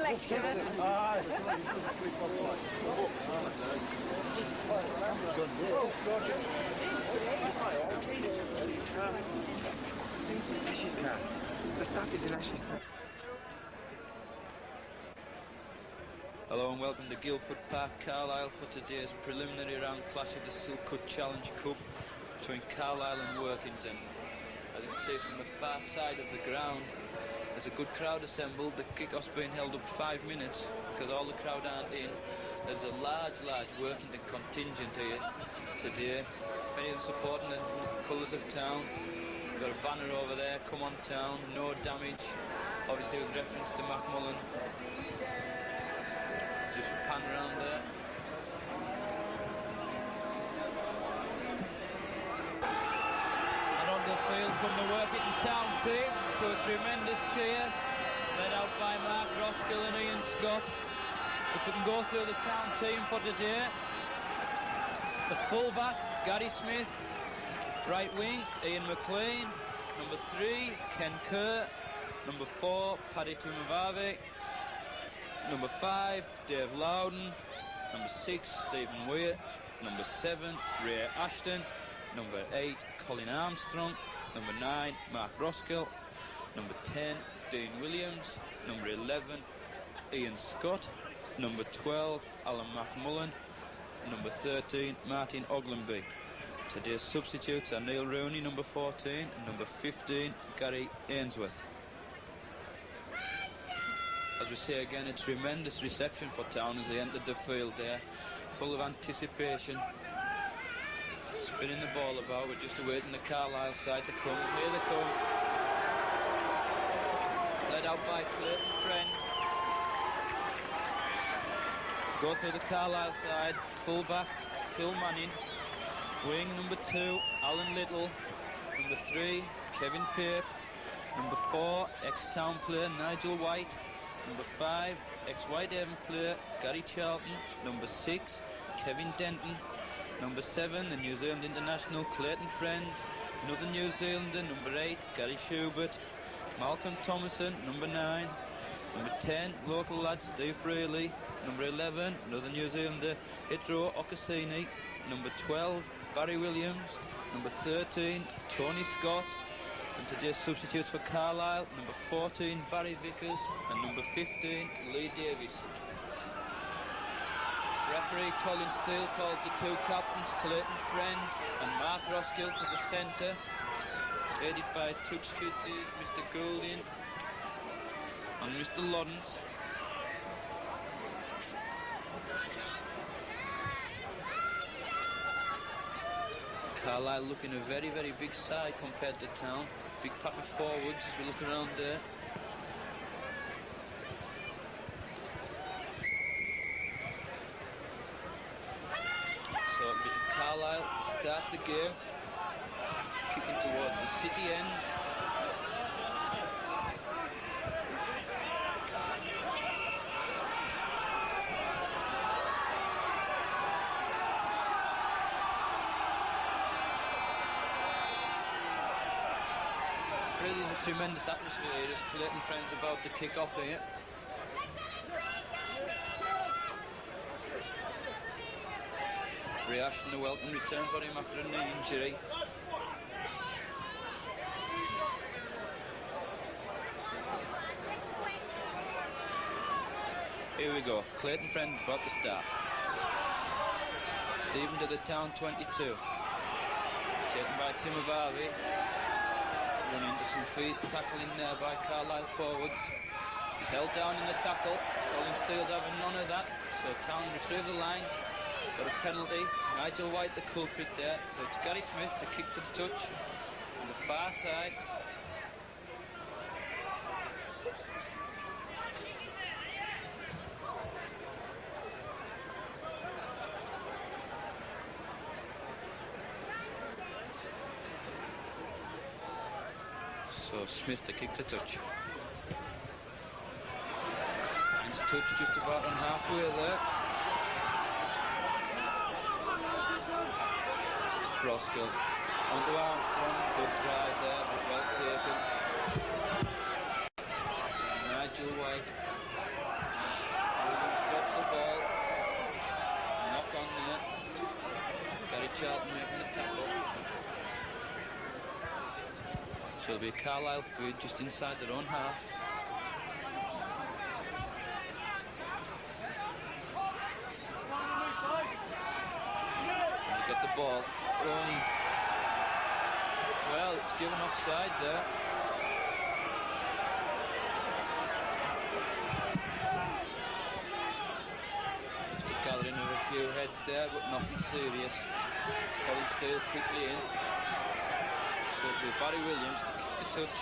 lecturer. Ashley's car. The staff is in Ashley's car. Hello and welcome to Guildford Park, Carlisle for today's preliminary round clash of the Silkwood Challenge Cup between Carlisle and Workington. As you can see from the far side of the ground, there's a good crowd assembled. The kick-off's been held up 5 minutes because all the crowd aren't in. There's a large Workington contingent here today. Many of them supporting the colours of town. We've got a banner over there, come on town, no damage, obviously with reference to Macmullen. Just a pan around there. And on the field from the Workington Town team to a tremendous cheer, led out by Mark Roskill and Ian Scott. If we can go through the town team for today, the fullback, Gary Smith, right wing, Ian McLean, number 3, Ken Kerr, number 4, Paddy Tumavave, number 5, Dave Loudon, number 6, Stephen Weir, number 7, Ray Ashton, number 8, Colin Armstrong, number 9, Mark Roskill, number 10, Dean Williams, number 11, Ian Scott, number 12, Alan McMullen, number 13, Martin Oglenby. Today's substitutes are Neil Rooney, number 14, and number 15, Gary Ainsworth. As we say again, a tremendous reception for town as they entered the field there, full of anticipation. Spinning the ball about, we're just awaiting the Carlisle side to come. Here they come. Led out by Clayton Friend. Go through the Carlisle side, full-back Phil Manning. Wing number 2, Alan Little. Number 3, Kevin Pape. Number 4, ex-town player Nigel White. Number 5, ex-Whitehaven player Gary Charlton. Number 6, Kevin Denton. Number 7, the New Zealand international Clayton Friend. Another New Zealander, number 8, Gary Schubert. Malcolm Thomason, number 9. Number 10, local lad Steve Brayley. Number 11, another New Zealander, Hitro Okasini. Number 12, Barry Williams. Number 13, Tony Scott. And today's substitutes for Carlisle, number 14, Barry Vickers, and number 15, Lee Davis. Referee Colin Steele calls the two captains, Clayton Friend and Mark Roskill, to the centre, aided by touch duties Mr Goulding and Mr Lawrence. Carlisle looking a very, very big side compared to town. Big pack of forwards as we look around there. So it'll be to Carlisle to start the game. Kicking towards the city end. Really is a tremendous atmosphere here as Clayton Friend's about to kick off here. Ray Ashton, a welcome return for him after a knee injury. Here we go, Clayton Friend about to start. Deep into the town 22. Taken by Timavave. Run into some fees, tackle in there by Carlisle forwards. He's held down in the tackle. Colin Steele having none of that. So Town retrieve the line. Got a penalty. Nigel White the culprit there. So it's Gary Smith to kick to the touch on the far side. So Smith to kick to touch. Nice touch just about on halfway there. Roskill onto Armstrong, good try there, but well taken. Nigel White Charlton making the tackle. So it'll be Carlisle food just inside their own half. And they get the ball. Well, it's given offside there. Just a gathering of a few heads there, but nothing serious. Colin Steele quickly in. So it'll be Barry Williams to kick the touch.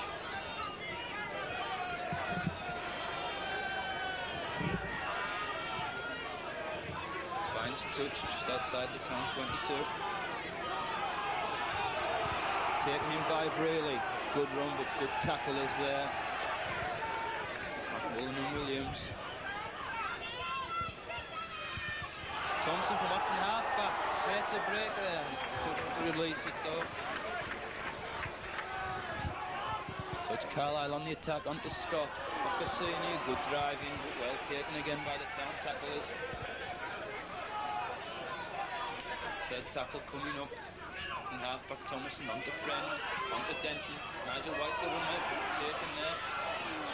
Finds touch just outside the town 22. Taken in by Brayley. Good run, but good tackle is there. Mullen and Williams. Thompson from up in half-back. Makes a break there. Couldn't release it though. So it's Carlisle on the attack, onto Scott. Ocassini, good driving, but well taken again by the town tacklers. Third tackle coming up. And half-back Thomason onto Friend, onto Denton. Nigel White's a runner, taken there.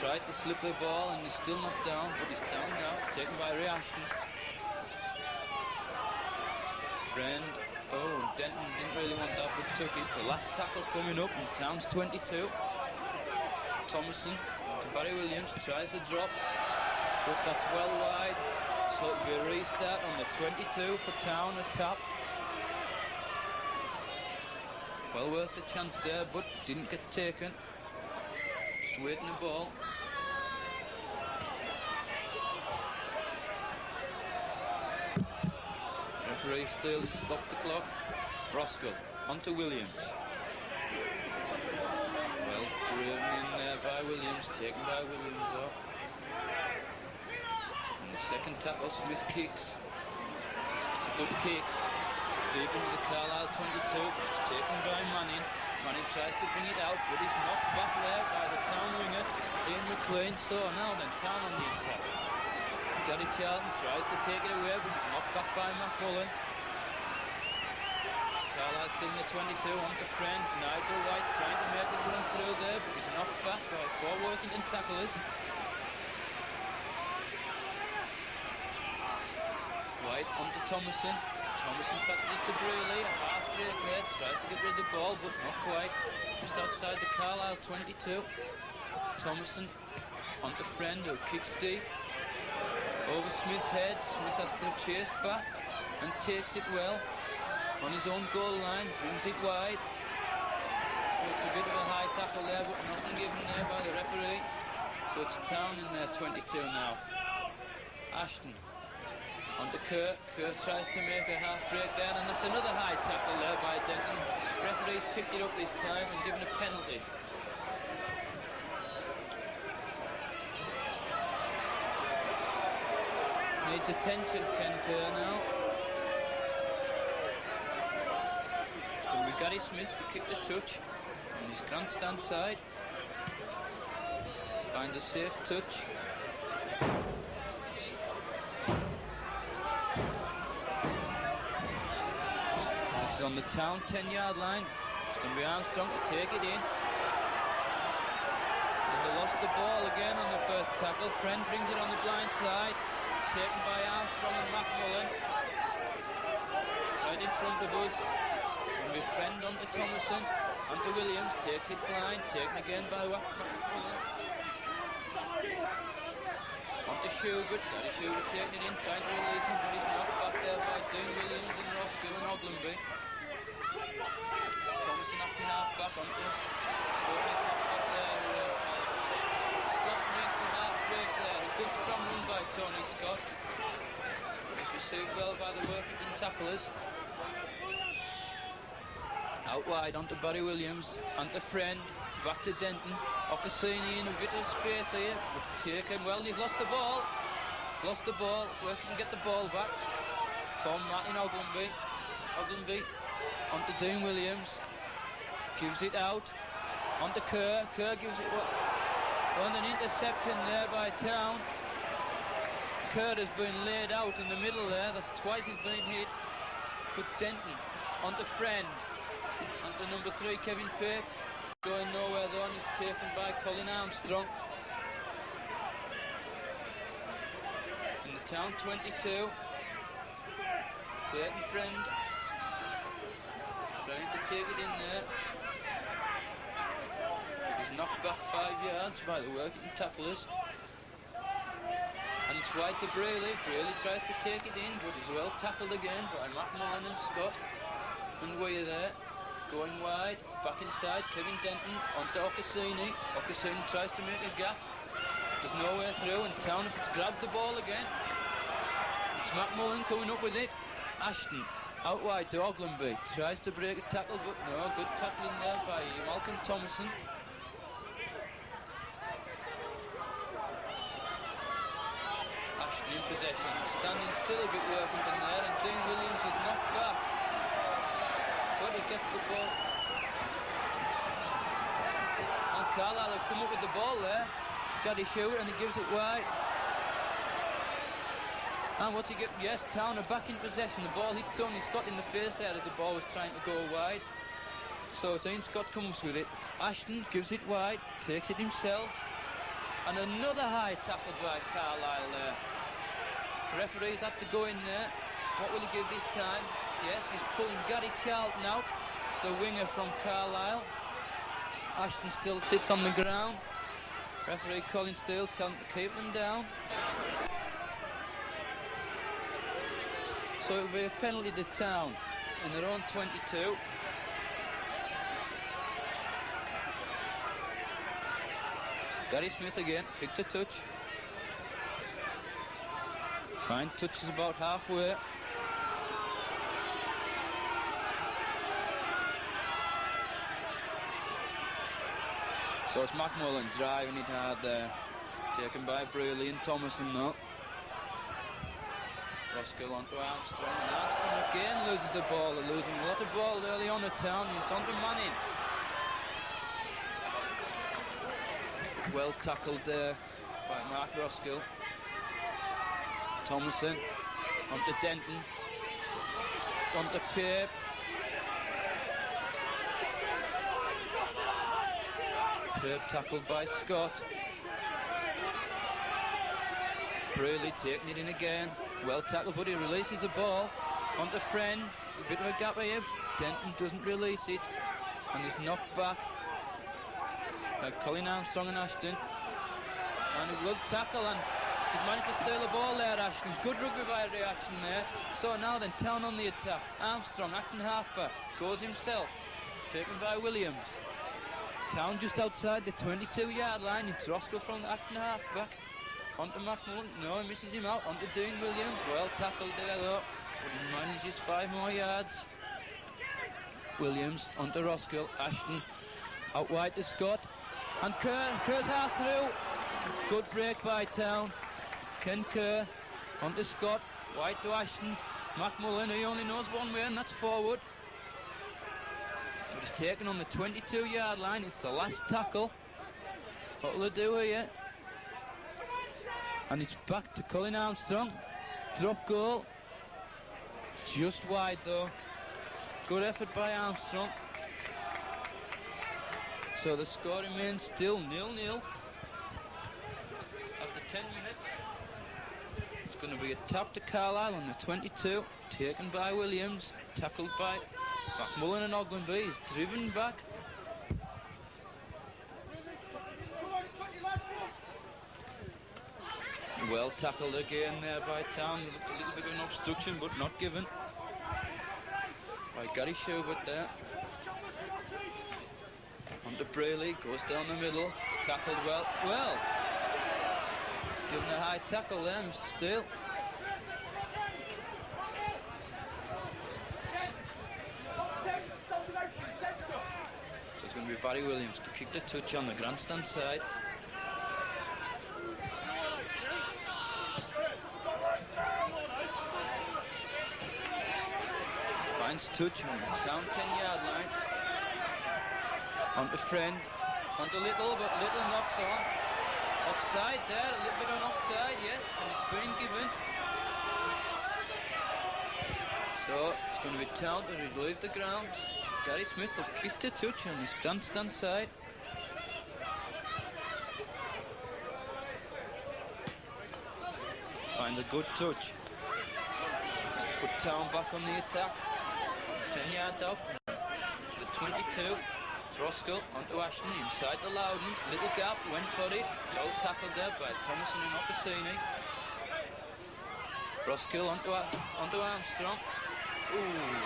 Tried to slip the ball and he's still not down, but he's down now. Taken by Ray Ashton. Friend, oh, Denton didn't really want that, but took it. The last tackle coming up in Town's 22. Thomason to Barry Williams, tries to drop, but that's well wide. So it'll be a restart on the 22 for Town, a tap. Well worth the chance there, but didn't get taken. Just waiting the ball. Referee still stopped the clock. Roskill onto Williams. Well driven in there by Williams, taken by Williams though. And the second tackle, Smith kicks. It's a good kick. Deep into the Carlisle 22, it's taken by Manning. Manning tries to bring it out, but he's knocked back there by the Town winger, Ian McLean. So now then, Town on the attack. Gary Charlton tries to take it away, but he's knocked back by McMullen. Carlisle still in the 22, on to Friend. Nigel White trying to make it run through there, but he's knocked back by 4 Workington tacklers. White onto Thomason. Thomason passes it to Brayley, a half break there, tries to get rid of the ball, but not quite. Just outside the Carlisle 22. Thomason onto Friend, who kicks deep. Over Smith's head, Smith has to chase back and takes it well. On his own goal line, brings it wide. It's a bit of a high tackle there, but nothing given there by the referee. So it's Town in there, 22 now. Ashton. Onto Kerr. Kerr tries to make a half break down, and that's another high tackle there by Denton. Referee's picked it up this time and given a penalty. Needs attention, Ken Kerr now. It's going to be Gary Smith to kick the touch on his grandstand side. Finds a safe touch. On the Town 10-yard line. It's going to be Armstrong to take it in. And they lost the ball again on the first tackle. Friend brings it on the blind side. Taken by Armstrong and McMullen. Right in front of us. Going to be Friend onto Thomason. Onto Williams. Takes it blind. Taken again by McMullen. Onto Schubert. Gary Schubert taking it in. Trying to release him, but he's knocked back there by Dean Williams and Roskill and Oglenby. Thomason up in half back onto Scott makes the half break there. A good strong run by Tony Scott. He's received well by the Workington tacklers. Out wide onto Barry Williams, onto Friend, back to Denton. Ocassini in a bit of space here, but taken well, and he's lost the ball. Lost the ball, Workington get the ball back from Martin Oglenby. Oglenby onto Dean Williams. Gives it out onto Kerr. Kerr gives it on an interception there by Town. Kerr has been laid out in the middle there. That's twice he's been hit. But Denton onto Friend, onto number 3 Kevin Pape, going nowhere though, and he's taken by Colin Armstrong. In the Town 22, Clayton Friend trying to take it in there. He's knocked back 5 yards by the Workington tacklers. And it's wide to Brayley. Brayley tries to take it in, but he's well tackled again by McMullen and Scott. And Weir there, going wide, back inside, Kevin Denton onto Ocassini. Ocassini tries to make a gap. There's nowhere through, and Town has grabbed the ball again. It's McMullen coming up with it. Ashton out wide to Oglenby. Tries to break a tackle, but no, good tackling there by Malcolm Thomason. In possession, standing still a bit Workington there, and Dean Williams is knocked back, but he gets the ball. And Carlisle have come up with the ball there. Gaddy shoot, and he gives it wide. And what's he get? Yes, Town are back in possession. The ball hit Tony Scott in the face there as the ball was trying to go wide. So Dean Scott comes with it. Ashton gives it wide, takes it himself, and another high tackle by Carlisle there. Referees had to go in there. What will he give this time? Yes, he's pulling Gary Charlton out, the winger from Carlisle. Ashton still sits on the ground. Referee Colin Steele telling him to keep them down. So it'll be a penalty to Town in their own 22. Gary Smith again, kick to touch. Fine touch is about halfway. So it's McMullen driving it hard there. Taken by Brayley and Thomason now. Roskill onto Armstrong, and Armstrong again loses the ball. They're losing a lot of ball early on at Town, and it's onto Manning. Well tackled there by Mark Roskill. Thomason onto Denton, onto Pape. Pape tackled by Scott. Brayley taking it in again. Well tackled, but he releases the ball onto Friend. There's a bit of a gap here. Denton doesn't release it, and is knocked back by Colin Armstrong and Ashton. And a good tackle, and he's managed to steal the ball there, Ashton. Good rugby by reaction there. So now then, Town on the attack. Armstrong, acting halfback, goes himself. Taken by Williams. Town just outside the 22-yard line. It's Roskill from the acting halfback. Onto McMullen. No, he misses him out. Onto Dean Williams. Well tackled there, though. But he manages 5 more yards. Williams onto Roskill. Ashton out wide to Scott. And Kerr's half through. Good break by Town. Ken Kerr onto Scott, wide to Ashton. McMullen, he only knows one way, and that's forward. But he's taken on the 22-yard line. It's the last tackle. What will they do here? And it's back to Colin Armstrong. Drop goal. Just wide though. Good effort by Armstrong. So the score remains still 0-0. After 10 minutes, it's going to be a tap to Carlisle on the 22, taken by Williams, tackled by McMullen and Oglenby. He's driven back. Well tackled again there by Town. Looked a little bit of an obstruction, but not given. By Gary Schubert there. Onto Brayley, goes down the middle, tackled well. Well, he's given a high tackle there, Mr. Steele. So it's going to be Barry Williams to kick the touch on the grandstand side. Finds touch on the Town 10-yard line. Onto Friend, onto Little, but Little knocks on. Offside there, a little bit on offside, yes, and it's been given. So it's going to be Town to relieve the ground. Gary Smith will kick the touch on his grandstand side. Finds a good touch. Put Town back on the attack. 10 yards out. The 22. Roskill onto Ashton, inside the Loudon. Little gap, went for it. Well tackled there by Thomason and Ocassini. Roskill onto Armstrong. Ooh.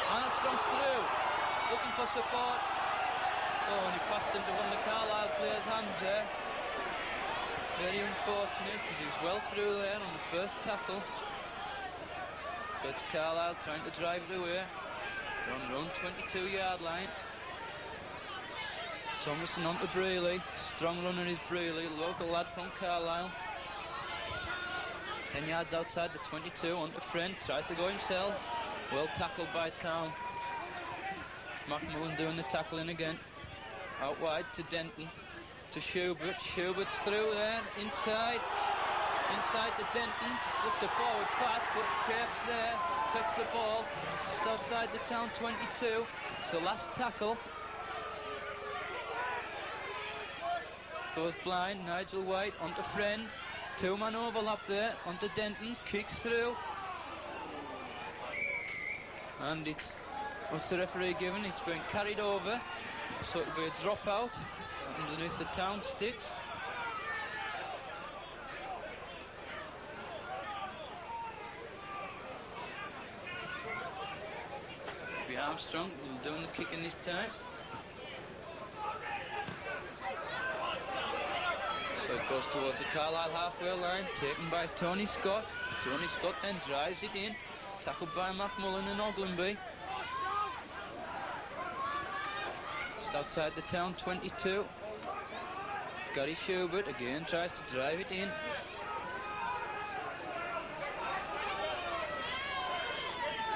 Armstrong's through. Looking for support. Oh, and he passed into one of the Carlisle players' hands there. Very unfortunate because he was well through there on the first tackle. But Carlisle trying to drive it away. They're on their own 22-yard line. Thomason onto Brealey. Strong runner is Brealey, local lad from Carlisle. 10 yards outside the 22, onto Friend, tries to go himself. Well tackled by Town. McMullen doing the tackling again. Out wide to Denton, to Schubert. Schubert's through there, inside to Denton. Looked the forward pass, but Capes there, takes the ball. Just outside the Town 22. It's the last tackle. Goes blind, Nigel White onto Friend. Two-man overlap there, onto Denton, kicks through. And what's the referee giving? It's been carried over, so it'll be a dropout underneath the Town sticks. It'll be Armstrong doing the kicking this time. So it goes towards the Carlisle halfway line, taken by Tony Scott. Tony Scott then drives it in, tackled by McMullen and Oglenby. Just outside the Town 22. Gary Schubert again tries to drive it in.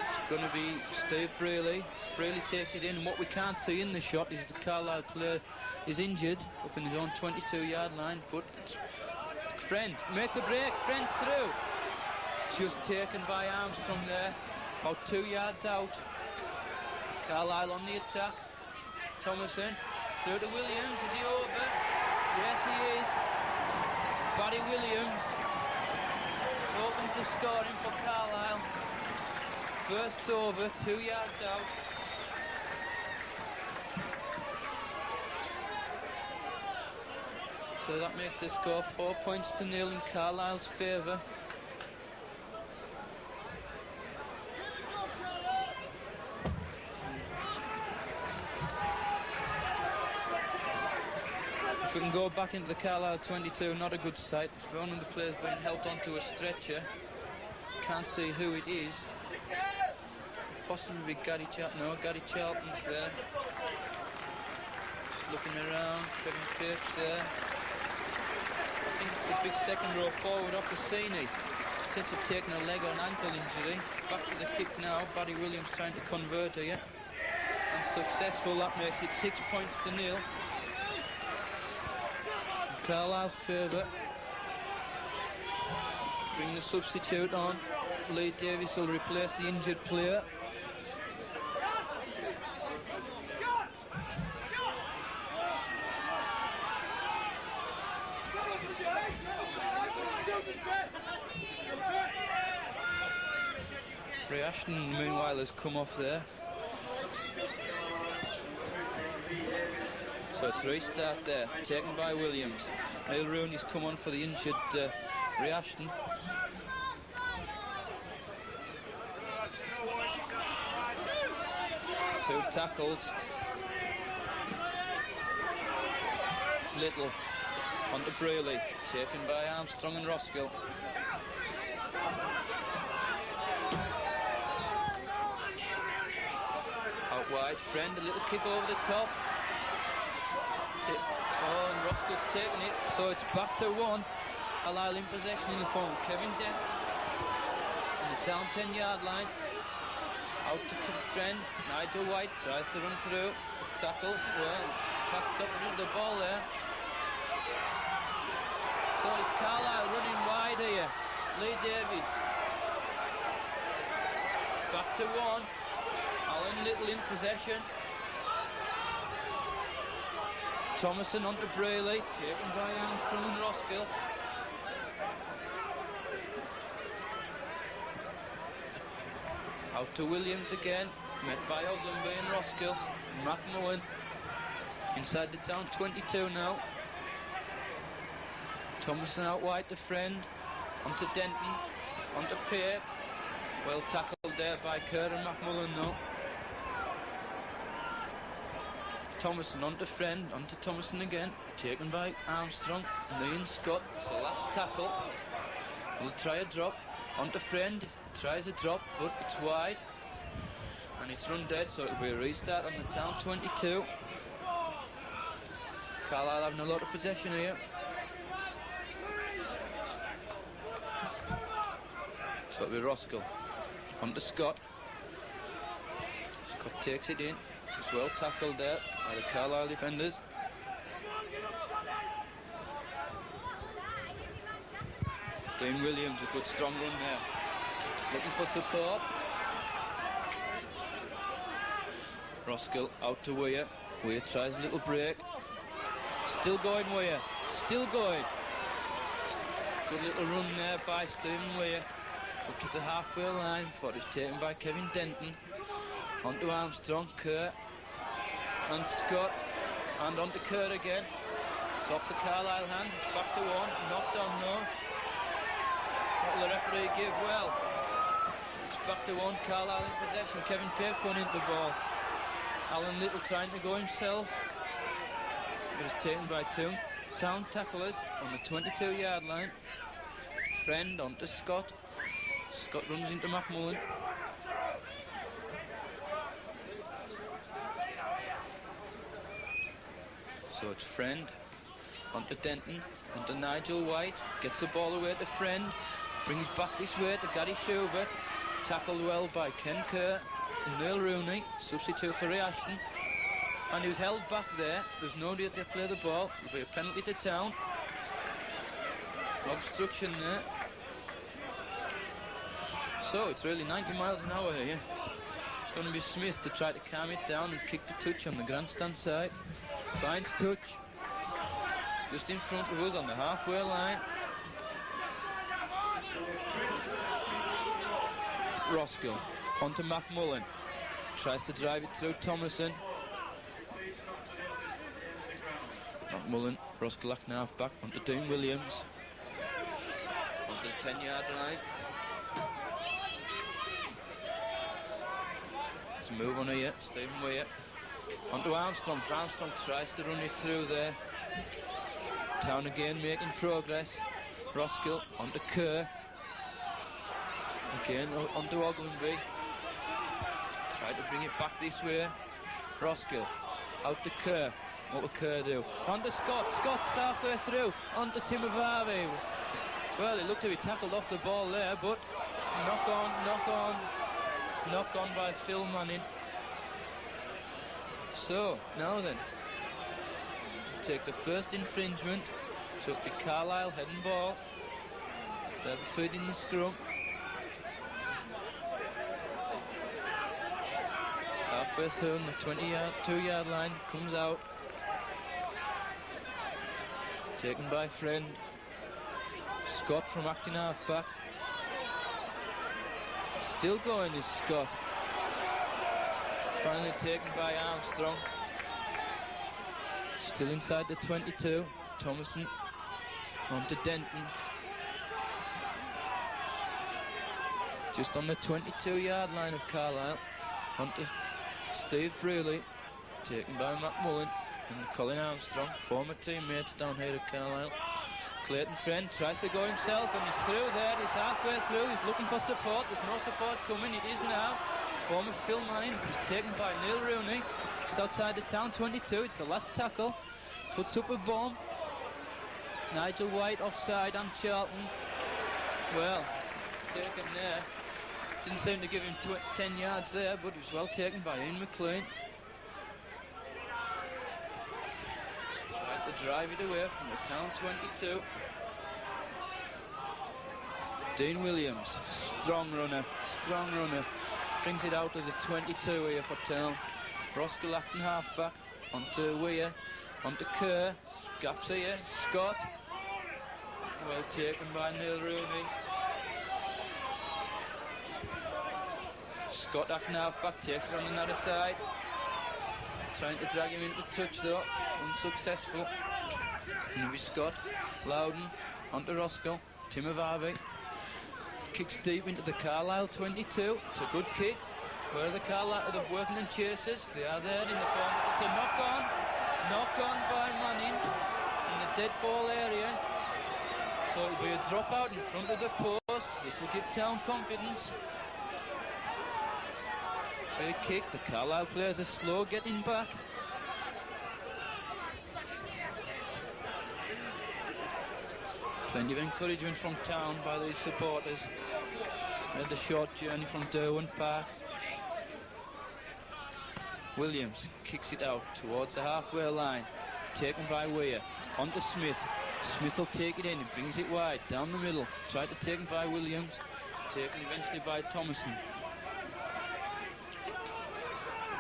It's going to be Steve Brealey. Brealey takes it in, and what we can't see in the shot is the Carlisle player is injured up in his own 22-yard line, but Friend makes a break, Friend's through. Just taken by Armstrong there, about 2 yards out. Carlisle on the attack. Thomason through to Williams. Is he over? Yes, he is. Barry Williams open to scoring for Carlisle. Bursts over, 2 yards out. So that makes the score 4 points to 0 in Carlisle's favour. If we can go back into the Carlisle 22, not a good sight. One of the players being helped onto a stretcher. Can't see who it is. Could possibly be Gary Charlton. No, Gary Charlton's there. Just looking around. Kevin Capes there. I think it's the big second row forward, Ocassini. Since he's taken a leg or an ankle injury. Back to the kick now. Barry Williams trying to convert here. And successful. That makes it 6 points to 0. Carlisle's favour. Bring the substitute on. Lee Davis will replace the injured player. Ray Ashton, meanwhile, has come off there. So it's restart there, taken by Williams. Neil Rooney's come on for the injured Ray Ashton. Two tackles. Little onto Brealey, taken by Armstrong and Roskill. Out wide, Friend, a little kick over the top. Oh, and Roskill's taken it, so it's back to 1. Carlisle in possession in the form. Kevin Dent on the Town 10-yard line. Out to Friend. Nigel White tries to run through. Tackle, well, passed up into the ball there. So it's Carlisle running wide here. Lee Davies. Back to 1. Alan Little in possession. Thomason onto Brayley, taken by Armstrong and Roskill. Out to Williams again, met by Ogdenby and Roskill. McMullen inside the town 22 now. Thomason out wide to Friend, onto Denton, onto Pear. Well tackled there by Kerr and McMullen now. Thomason onto Friend, onto Thomason again, taken by Armstrong, Ian Scott. It's the last tackle. He'll try a drop, onto Friend, tries a drop, but it's wide. And it's run dead, so it'll be a restart on the town 22. Carlisle having a lot of possession here. So it'll be Roskill, onto Scott. Scott takes it in. It's well tackled there by the Carlisle defenders. Dean Williams, a good strong run there. Looking for support. Roskill out to Weir. Weir tries a little break. Still going Weir. Still going. Good little run there by Stephen Weir. Up to the halfway line before it's taken by Kevin Denton. Onto Armstrong, Kerr, and Scott, and onto Kerr again. It's off the Carlisle hand, it's back to 1, knocked on no. What will the referee give? Well, it's back to 1, Carlisle in possession. Kevin Pear coming into the ball. Alan Little trying to go himself, but it's taken by 2 town tacklers on the 22-yard line. Friend onto Scott. Scott runs into McMullen. So it's Friend, onto Denton, onto Nigel White, gets the ball away to Friend, brings back this way to Gary Schubert, tackled well by Ken Kerr, Neil Rooney, substitute for Ray Ashton, and he was held back there. There's nobody to play the ball. It'll be a penalty to town. Obstruction there. So it's really 90 miles an hour here. It's going to be Smith to try to calm it down and kick the touch on the grandstand side. Finds touch just in front of us on the halfway line. Roskill onto McMullen, tries to drive it through Thomason. McMullen, Roskill acting half back onto Dean Williams, onto the 10-yard line. There's a move on here, Stephen Weir. Onto Armstrong. Armstrong tries to run it through there. Town again making progress. Roskill onto Kerr. Again onto Ogdenby. Try to bring it back this way. Roskill out to Kerr. What will Kerr do? Onto Scott. Scott's halfway through. Onto Timovavi. Well, he looked to be tackled off the ball there, but knock on by Phil Manning. So, now then, take the first infringement, so it'll be Carlisle heading ball. They'll be feeding the scrum. Halfway through on the 2-yard line, comes out. Taken by Friend. Scott from acting half-back. Still going is Scott. Finally taken by Armstrong. Still inside the 22. Thomason onto Denton. Just on the 22-yard line of Carlisle. Onto Steve Brearley. Taken by McMullen and Colin Armstrong, former teammates down here at Carlisle. Clayton Friend tries to go himself and he's through there. He's halfway through. He's looking for support. There's no support coming. It is now. Former Phil Manning is taken by Neil Rooney. Just outside the town 22. It's the last tackle. Puts up a bomb. Nigel White offside on Charlton. Well, taken there. Didn't seem to give him 10 yards there, but it was well taken by Ian McLean. Tried to drive it away from the town 22. Dean Williams, strong runner, Brings it out as a 22 here for Town. Roskill acting half-back. Onto Weir. Onto Kerr. Gaps here. Scott. Well taken by Neil Rooney. Scott acting half-back. Takes it on the other side. Trying to drag him into touch though. Unsuccessful. Maybe Scott. Loudon. Onto Roskill. Timovavi. Kicks deep into the Carlisle 22. It's a good kick. Where are the Carlisle, the Workington chasers? They are there in the corner. It's a knock-on. Knock-on by Manning in the dead ball area. So it'll be a drop-out in front of the post. This will give Town confidence. Big kick. The Carlisle players are slow getting back. Plenty of encouragement from Town by these supporters. Made the short journey from Derwent Park. Williams kicks it out towards the halfway line. Taken by Weir. On to Smith. Smith will take it in. He brings it wide. Down the middle. Tried to take it by Williams. Taken eventually by Thomason.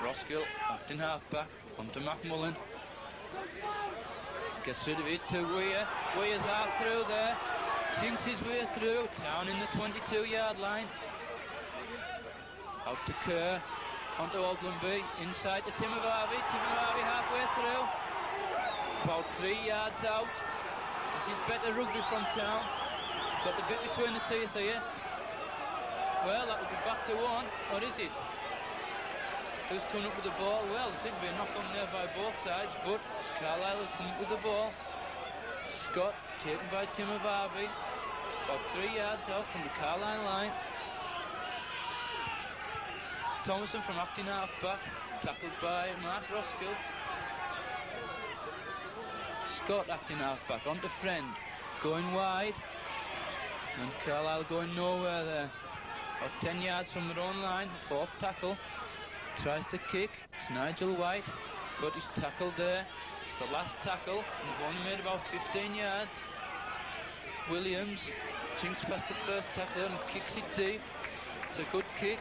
Roskill acting halfback. On to McMullen. Gets rid of it to Weir. Weir's half through there. Chinks his way through. Down in the 22-yard line. Out to Kerr. Onto Oglenby. Inside to Timovavi. Timovavi halfway through. About 3 yards out. This is better rugby from Town. Got the bit between the teeth here. Well, that will be back to one. Or is it? Who's coming up with the ball? Well, there seems to be a knock on there by both sides, but it's Carlisle who come up with the ball. Scott taken by Timovavi, about 3 yards out from the Carlisle line. Thomason from acting half-back, tackled by Mark Roskill. Scott acting half-back, onto Friend, going wide, and Carlisle going nowhere there. About 10 yards from their own line, fourth tackle. Tries to kick, it's Nigel White, but he's tackled there. It's the last tackle, and they've only made about 15 yards. Williams jinks past the first tackler and kicks it deep. It's a good kick.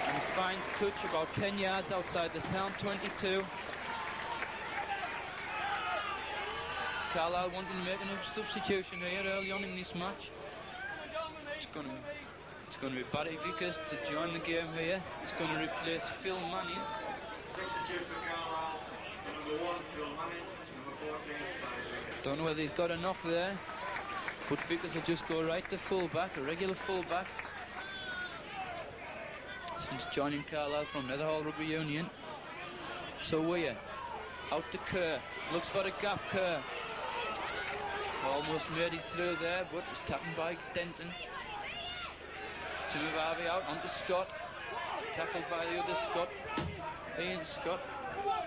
And finds touch about 10 yards outside the Town 22. Carlisle wanting to make a substitution here early on in this match. It's going to be Barry Vickers to join the game here. It's going to replace Phil Manning. Don't know whether he's got a knock there, but Vickers will just go right to full-back, a regular full-back. Since joining Carlisle from Netherhall Rugby Union. So Weir, out to Kerr, looks for a gap, Kerr. Almost made it through there, but was tackled by Denton. Timovavi out onto Scott. Tackled by the other Scott. Ian Scott. Well,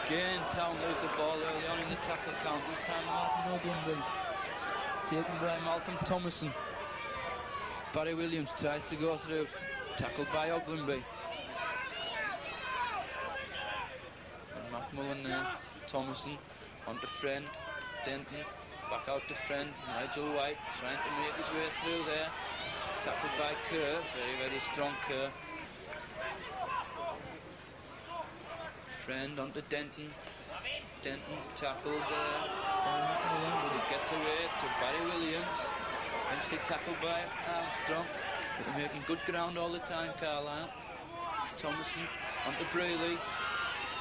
again, Town lose the ball early on in the tackle count. This time Martin Oglenby. Taken by Malcolm Thomason. Barry Williams tries to go through. Tackled by Oglenby. And McMullen there. Thomason onto Friend. Denton. Back out to Friend, Nigel White trying to make his way through there. Tackled by Kerr, very, very strong Kerr. Friend onto Denton. Denton tackled by McMullen, but it gets away to Barry Williams. Eventually tackled by Armstrong. But they're making good ground all the time, Carlisle. Thomason onto Brealey.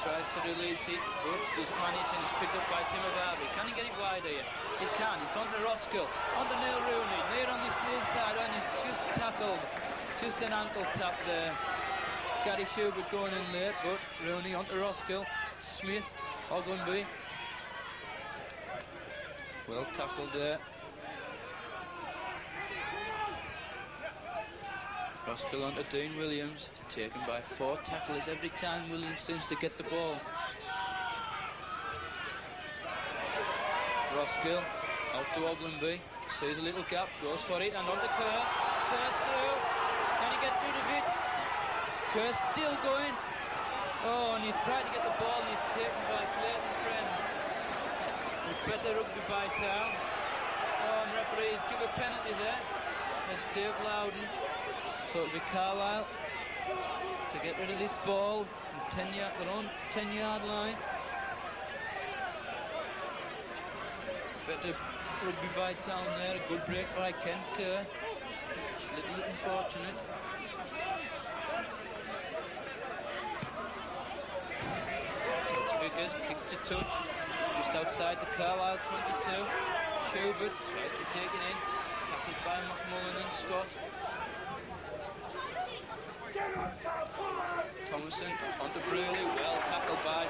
Tries to release it, but doesn't manage, and it's picked up by Timovavi. Can he get it wide here? He can. It's on to Roskill, on to Neil Rooney. Near on this near side, and he's just tackled. Just an ankle tap there. Gary Schubert going in late, but Rooney on to Roskill. Smith, Oglenby. Well tackled there. Roskill onto Dean Williams, taken by 4 tacklers every time Williams seems to get the ball. Roskill out to Oglenby, sees a little gap, goes for it, and onto Kerr. Kerr's through. Can he get rid of it? Kerr's still going. Oh, and he's trying to get the ball, and he's taken by Clayton Friend. Better rugby by Town. Oh, and referees give a penalty Dave Loudon. So it'll be Carlisle to get rid of this ball from their own 10-yard line. Better rugby by Town there. A good break by Ken Kerr. Just a little unfortunate. Figures, kick to touch, just outside the Carlisle 22. Schubert tries to take it in, tackled by McMullen and Scott. Thomason onto Brewley, well tackled by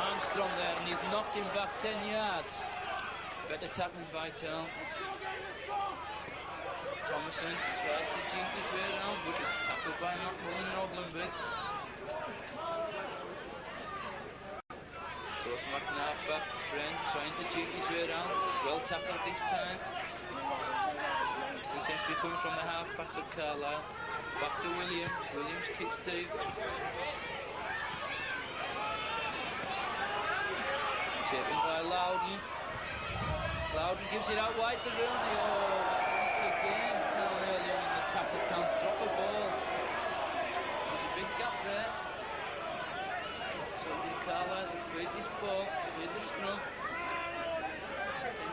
Armstrong there, and he's knocked him back 10 yards. Better tackling by Town. Thomason tries to jink his way around, but he's tackled by McMullen and Oglenby. Goes McNabb back, Friend trying to jink his way around, well tackled this time. Still seems to be coming from the half-backs at Carlisle. Back to Williams, Williams kicks deep. Taken by Loudon. Loudon gives it out wide to Rooney. Oh, once again, Town earlier in the tackle count, drop a ball. There's a big gap there. Carlisle freed this ball, freed the scrum.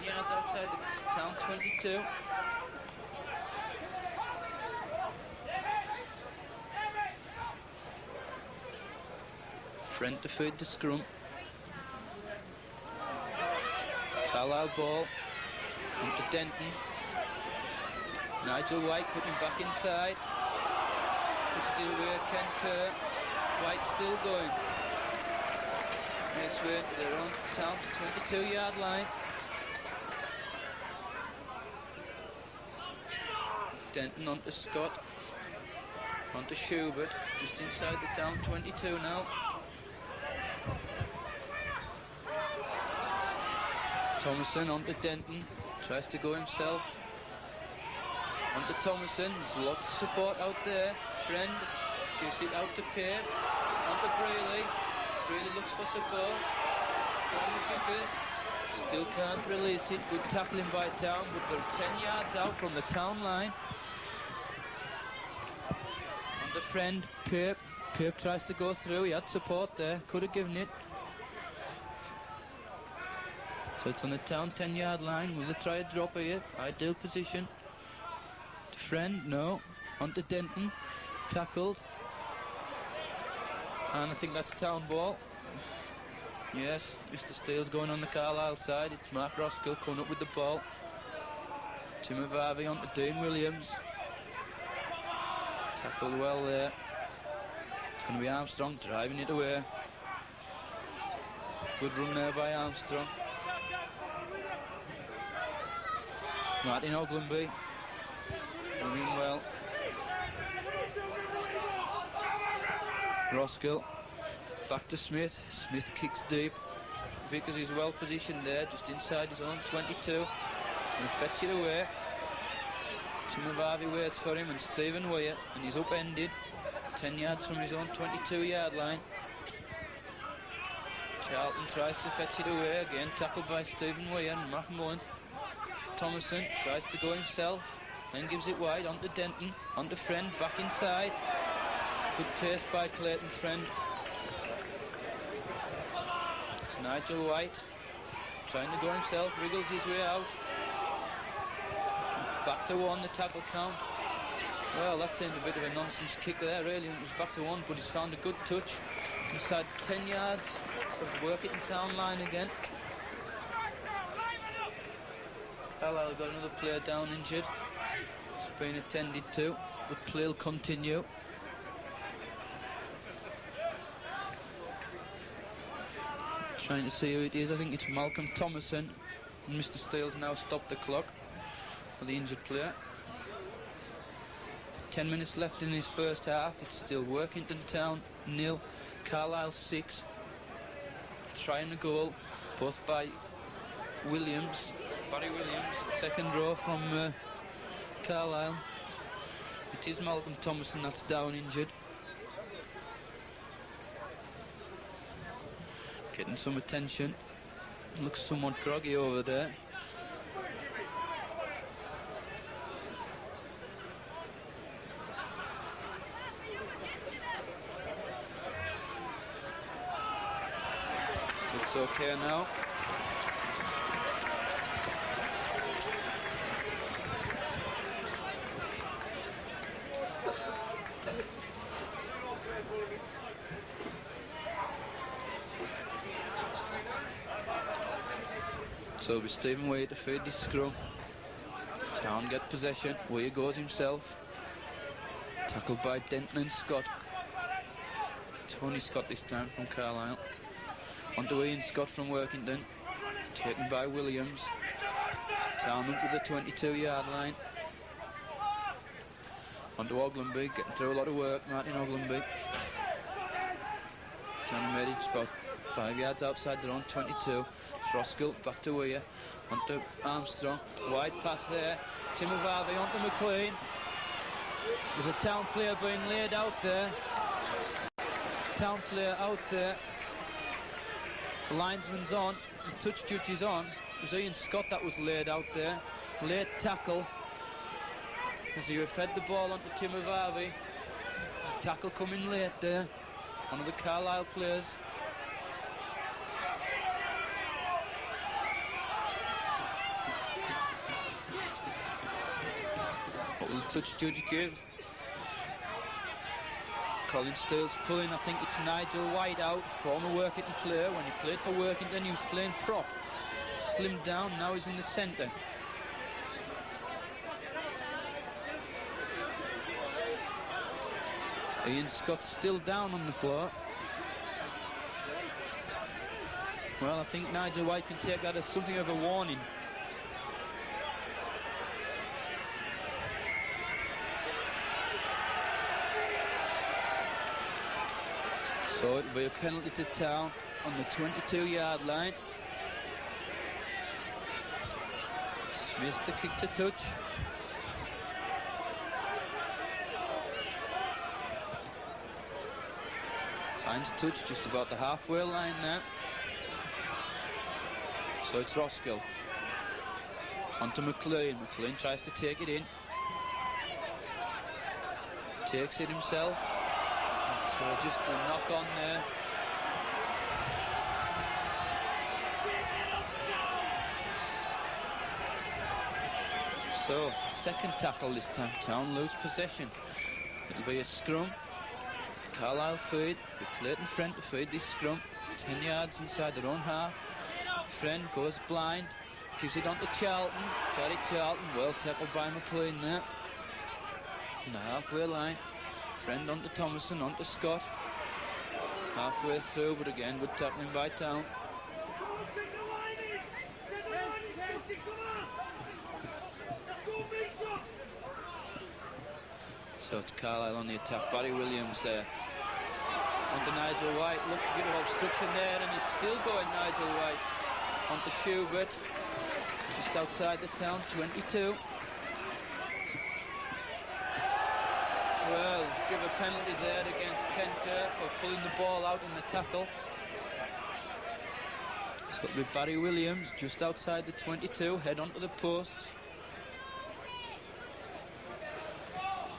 10 yards outside the Town 22. Friend to feed the scrum. Carlisle ball into Denton. Nigel White cutting back inside. Pushes it away, Ken Kerr. White still going. Makes way to their own Town 22-yard line. Denton onto Scott. Onto Schubert, just inside the Town 22 now. Thomason onto Denton, tries to go himself. Onto Thomason, there's lots of support out there. Friend gives it out to Pear. Onto Braley. Really looks for support. Fingers. Still can't release it. Good tackling by Town, but they're 10 yards out from the Town line. On the Friend, Pape. Pape tries to go through. He had support there. Could have given it. So it's on the Town 10-yard line. Will they try a drop here? Ideal position. To Friend, no. On to Denton. Tackled. And I think that's Town ball. Yes, Mr. Steele's going on the Carlisle side. It's Mark Roskill coming up with the ball. Tim Avavi on to Dean Williams. Tackled well there. It's going to be Armstrong driving it away. Good run there by Armstrong. Martin Oglenby running well. Roskill back to Smith. Smith kicks deep. Vickers is well positioned there, just inside his own 22. He's going to fetch it away. Tim Avavi waits for him, and Stephen Weir, and he's upended 10 yards from his own 22-yard line. Charlton tries to fetch it away again, tackled by Stephen Weir and McMullen. Thomason tries to go himself, then gives it wide onto Denton, onto Friend, back inside. Good pace by Clayton Friend. It's Nigel White trying to go himself, wriggles his way out. Back to one, the tackle count. Well, that seemed a bit of a nonsense kick there, really. It was back to one, but he's found a good touch inside 10 yards of the Workington Town line again. Carlisle got another player down injured. It's been attended to, but play will continue. Trying to see who it is. I think it's Malcolm Thomason. And Mr. Steele's now stopped the clock for the injured player. 10 minutes left in his first half. It's still Workington Town 0, Carlisle 6. Trying a goal, both by Williams, Barry Williams, second row from Carlisle. It is Malcolm Thomason that's down injured. Getting some attention. Looks somewhat groggy over there. It's okay now. So it'll be Stephen Way to feed this scrum. Town get possession. Way goes himself. Tackled by Denton and Scott. Tony Scott this time from Carlisle. On to Ian Scott from Workington. Taken by Williams. Town up to the 22-yard line. On to Oglenby, getting through a lot of work, Martin Oglenby. Town made it about 5 yards outside their own 22. Roskill back to Weir. On to Armstrong. Wide pass there. Timmy Varvey on to McLean. There's a Town player being laid out there. Town player out there. The linesman's on. The touch duty's on. It was Ian Scott that was laid out there. Late tackle. As he fed the ball onto Timmy Varvey. There's a tackle coming late there. One of the Carlisle players. What will the touch judge give? Colin Steele's pulling. I think it's Nigel White out, former Workington player. When he played for Workington, he was playing prop. Slimmed down, now he's in the centre. Ian Scott's still down on the floor. Well, I think Nigel White can take that as something of a warning. So it'll be a penalty to Town on the 22-yard line. Smith to kick to touch. Finds touch just about the halfway line now. So it's Roskill. Onto McLean. McLean tries to take it in. Takes it himself. So just a knock on there. So, second tackle this time. Town lose possession. It'll be a scrum. Carlisle feed. Be Clayton Friend to feed this scrum. 10 yards inside their own half. Friend goes blind. Gives it on to Charlton. Got it Charlton. Well tackled by McLean there. In the halfway line. Friend onto Thomason, onto Scott. Halfway through, but again, good tackling by Town. So it's Carlisle on the attack. Barry Williams there. Onto Nigel White. Look, a bit of obstruction there, and he's still going, Nigel White. Onto Schubert. Just outside the Town, 22. Well, let's give a penalty there against Ken Kerr for pulling the ball out in the tackle. So it'll be Barry Williams just outside the 22, head onto the post.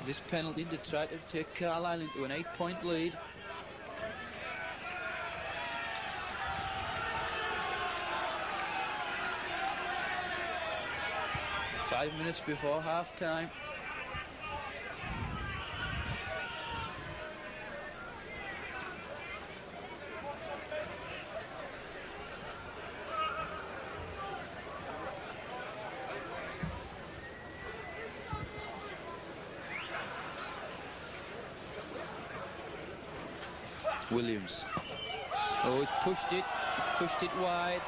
This penalty to try to take Carlisle into an 8-point lead. Five minutes before half-time. Williams. Oh, he's pushed it. He's pushed it wide.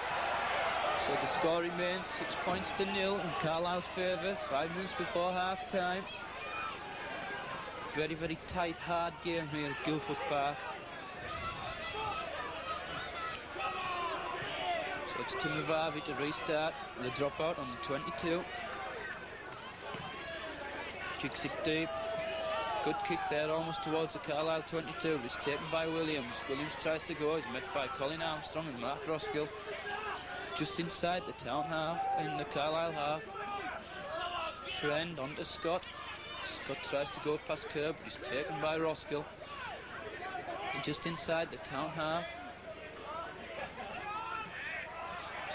So the score remains 6 points to 0 in Carlisle's favour. 5 minutes before half-time. Very, very tight, hard game here at Guildford Park. So it's Timmy Varvey to restart. The dropout on the 22. Kicks it deep. Good kick there, almost towards the Carlisle 22. It's taken by Williams. Williams tries to go. He's met by Colin Armstrong and Mark Roskill. Just inside the Town half, in the Carlisle half. Friend onto Scott. Scott tries to go past Kerr, but he's taken by Roskill. And just inside the Town half.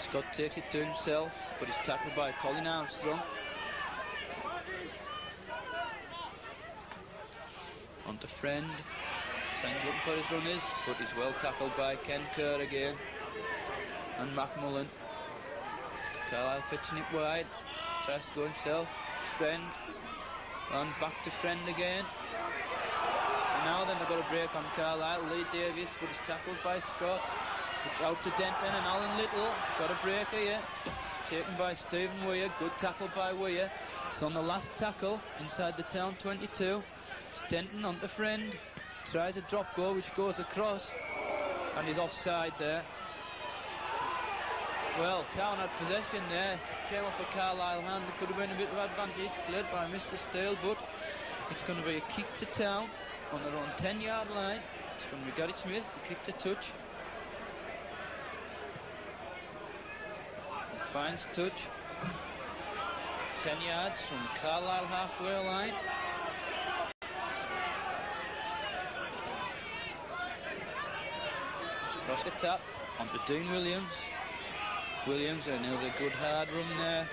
Scott takes it to himself, but he's tackled by Colin Armstrong. On to Friend. Friend looking for his runners, but he's well tackled by Ken Kerr again. And Macmullen. Carlisle fetching it wide. Tries to go himself. Friend. And back to Friend again. And now then they've got a break on Carlisle. Lee Davies, but he's tackled by Scott. It's out to Denton and Alan Little. Got a break here. Taken by Stephen Weir. Good tackle by Weir. It's on the last tackle inside the town 22. It's Denton on to Friend. Tries a drop goal which goes across. And he's offside there. Well, Town had possession there. Came off a Carlisle hand. There could have been a bit of advantage played by Mr. Steele, but it's going to be a kick to Town on their own 10-yard line. It's going to be Gary Smith to kick to touch. Finds touch. 10 yards from Carlisle halfway line. Cross the tap onto Dean Williams. Williams, and there's a good hard run there.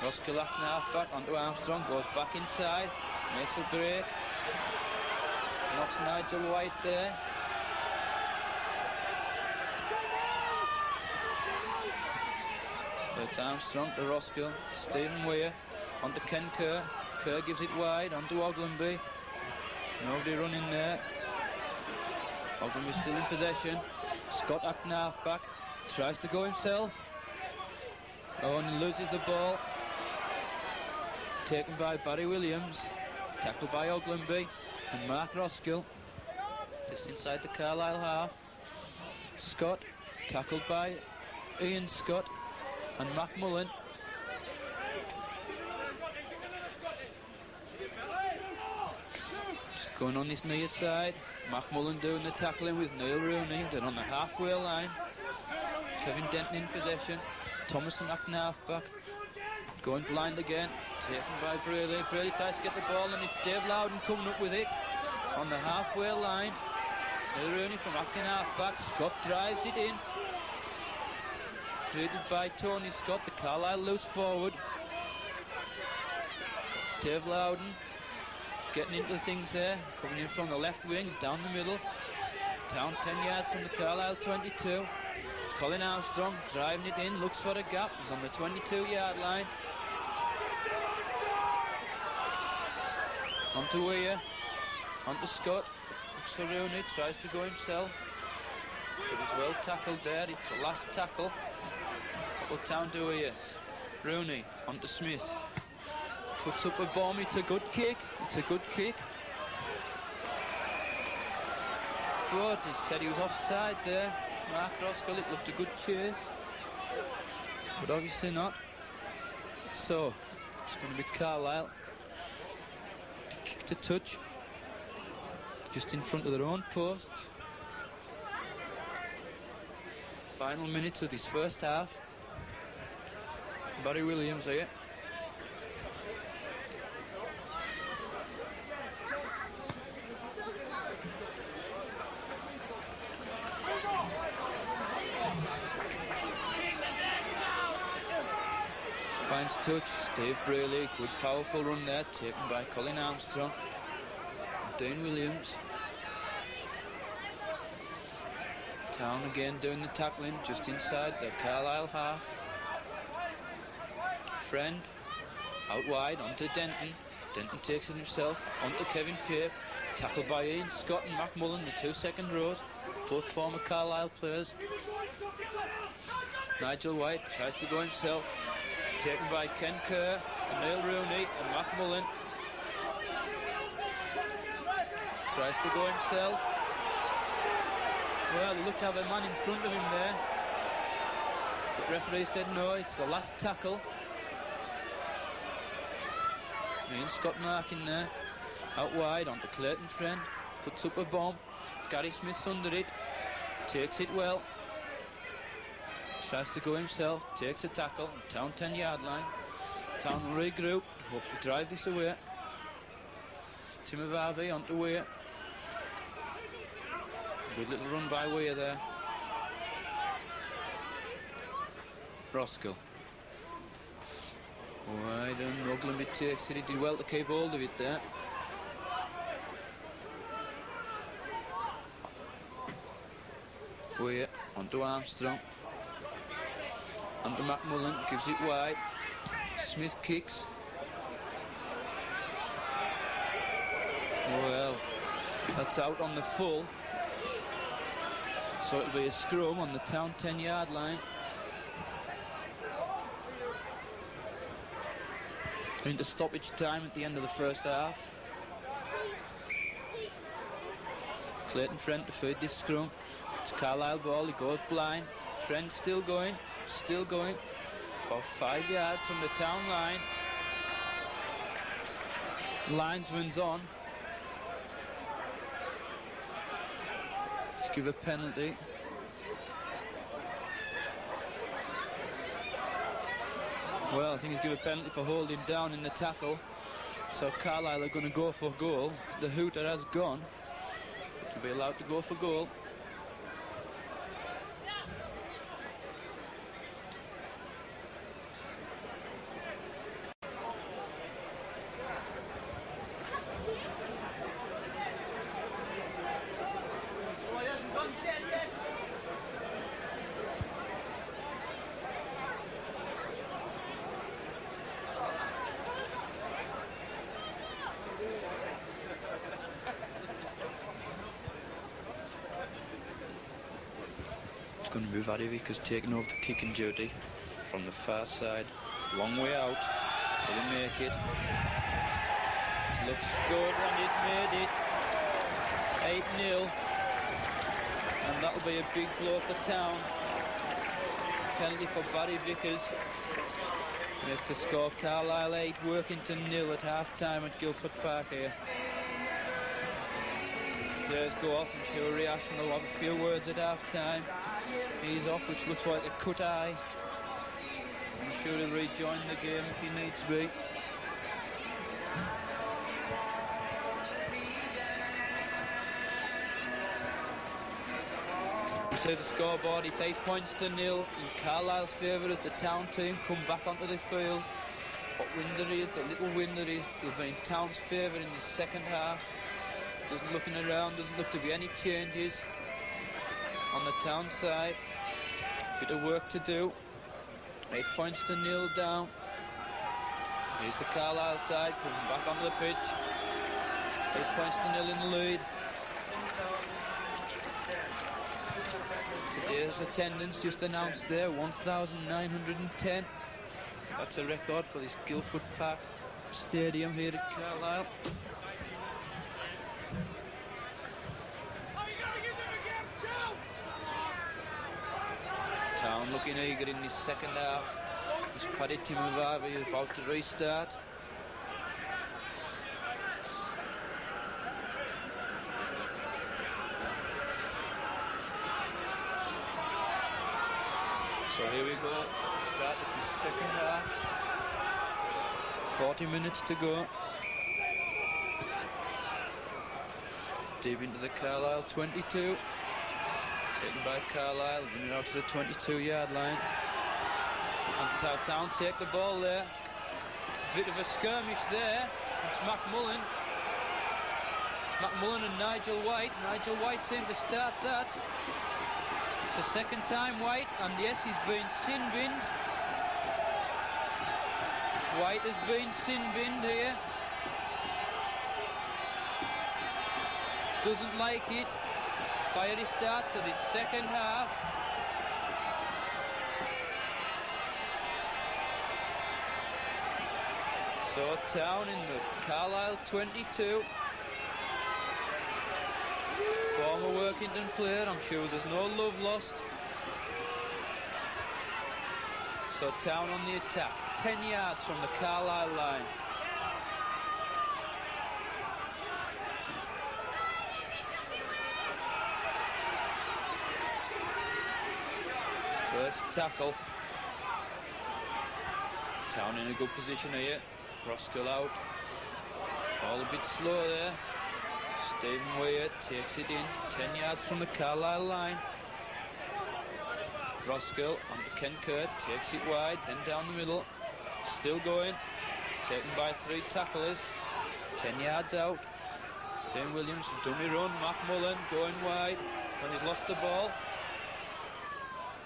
Roskill acting half-back onto Armstrong, goes back inside, makes a break. Knocks Nigel White there. It's Armstrong to Roskill, Stephen Weir onto Ken Kerr. Kerr gives it wide onto Oglenby. Nobody running there. Oglenby still in possession. Scott acting half-back. Tries to go himself. Oh, and he loses the ball. Taken by Barry Williams. Tackled by Oglenby and Mark Roskill. Just inside the Carlisle half. Scott, tackled by Ian Scott and Macmullen. Just going on this near side. Macmullen doing the tackling with Neil Rooney. Then on the halfway line. Kevin Denton in possession. Thomason acting half-back. Going blind again. Taken by Braley. Braley tries to get the ball and it's Dave Loudon coming up with it. On the halfway line. Neil Rooney from acting half-back. Scott drives it in. Greeted by Tony Scott. The Carlisle loose forward. Dave Loudon getting into things there. Coming in from the left wing. Down the middle. Town 10 yards from the Carlisle 22. Colin Armstrong driving it in, looks for a gap. He's on the 22-yard line. On to Weir. On to Scott. Looks for Rooney, tries to go himself. But he's well tackled there. It's the last tackle. Couple Town to Weir. Rooney on to Smith. Puts up a bomb. It's a good kick. It's a good kick. But he said he was offside there. Mark Roskill, it looked a good chase, but obviously not. So it's going to be Carlisle. Kick to touch, just in front of their own post. Final minutes of this first half. Barry Williams here. Finds touch, Steve Braley, good powerful run there, taken by Colin Armstrong. Dean Williams. Town again doing the tackling, just inside the Carlisle half. Friend, out wide, onto Denton. Denton takes it himself, onto Kevin Pape. Tackled by Ian Scott and Macmullen, the two second rows. Both former Carlisle players. Nigel White tries to go himself. Taken by Ken Kerr, and Neil Rooney and Macmullen. Tries to go himself. Well, he looked to have a man in front of him there. But referee said no, it's the last tackle. Ian Scott marking there. Out wide onto Clayton Friend. Puts up a bomb. Gary Smith's under it. Takes it well. Tries to go himself, takes a tackle, Town 10-yard line. Town will regroup, hopes to drive this away. Timavave onto Weir. Good little run by Weir there. Roskill. Wide and Ogilvy takes it. He did well to keep hold of it there. Weir onto Armstrong. Onto McMullen, gives it wide. Smith kicks. Well, that's out on the full. So it'll be a scrum on the town 10-yard line. Into stoppage time at the end of the first half. Clayton Friend to feed this scrum. It's Carlisle ball, he goes blind. Friend still going. About 5 yards from the town line. Linesman's on. Let's give a penalty. Well, I think he's given a penalty for holding down in the tackle. So Carlisle are going to go for goal. The hooter has gone. He'll be allowed to go for goal. Going to move Adovic has taken over the kicking duty from the far side. Long way out. Will he make it? Looks good, and he's made it. 8-0. And that'll be a big blow for town. Penalty for Barry Vickers. Makes the score Carlisle 8, Workington 0 at half-time at Guildford Park here. Players go off. I'm sure Reaction will have a few words at half-time. He's off, which looks like a cut eye. I'm sure he'll rejoin the game if he needs to be. You see the scoreboard, it's 8 points to 0 in Carlisle's favour as the town team come back onto the field. What wind there is, the little wind there is, will be in town's favour in the second half. Just looking around, doesn't look to be any changes on the town side. Bit of work to do. 8 points to 0 down. Here's the Carlisle side coming back onto the pitch. 8 points to 0 in the lead. Today's attendance just announced there, 1,910. That's a record for this Guildford Park Stadium here at Carlisle. Town looking eager in this second half. This Paddy Timovavi is about to restart. So here we go, start of the second half. 40 minutes to go. Deep into the Carlisle 22. Taken by Carlisle, running out to the 22-yard line. And Town take the ball there. Bit of a skirmish there. It's McMullen. McMullen and Nigel White. Nigel White seemed to start that. It's the second time White, and yes, he's been sin-binned. White has been sin-binned here. Doesn't like it. Fiery start to the second half. So Town in the Carlisle 22. Former Workington player, I'm sure there's no love lost. So Town on the attack, 10 yards from the Carlisle line. First tackle. Town in a good position here. Roskill out. All a bit slow there. Stephen Weir takes it in, 10 yards from the Carlisle line. Roskill onto Ken Kerr, takes it wide, then down the middle. Still going, taken by 3 tacklers. 10 yards out. Dane Williams, dummy run. Mac Mullen going wide when he's lost the ball.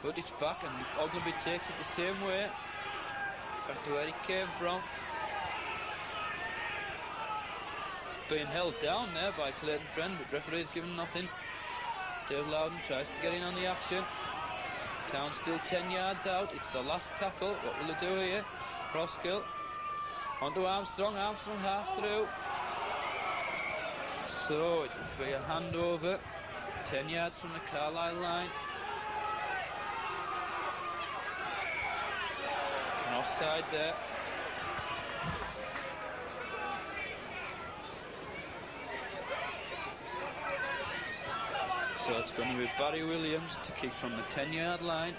But it's back and Ogilvy takes it the same way. Back to where he came from. Being held down there by Clayton Friend, but referee's given nothing. Dave Loudon tries to get in on the action. Town still 10 yards out. It's the last tackle. What will they do here? Roskill. Onto Armstrong. Armstrong half through. So it will be a handover. 10 yards from the Carlisle line. An offside there. So it's going to be Barry Williams to kick from the 10-yard line.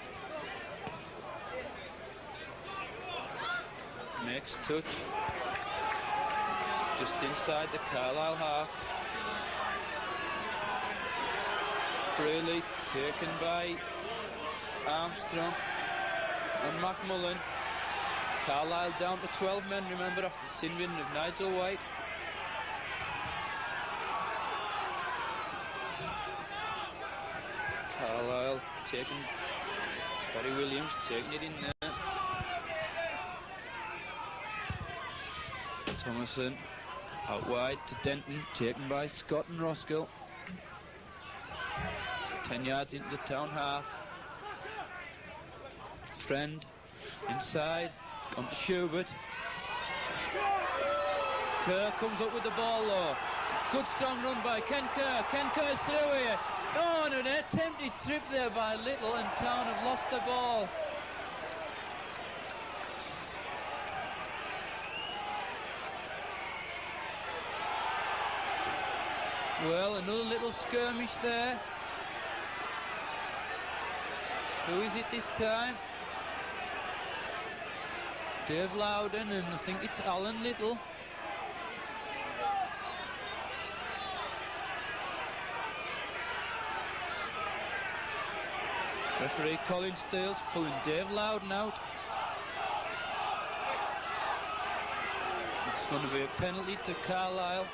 Makes touch. Just inside the Carlisle half. Brayley taken by Armstrong and McMullen. Carlisle down to 12 men, remember, after the sin-bin of Nigel White. Carlisle taking, Barry Williams taking it in there. Thomason out wide to Denton, taken by Scott and Roskill. 10 yards into the town half. Friend inside, on to Schubert. Kerr comes up with the ball though. Good strong run by Ken Kerr. Ken Kerr's through here. Oh, and an attempted trip there by Little, and Town have lost the ball. Well, another little skirmish there. Who is it this time? Dave Loudon, and I think it's Alan Little. Referee Colin Steele's pulling Dave Loudon out. It's going to be a penalty to Carlisle.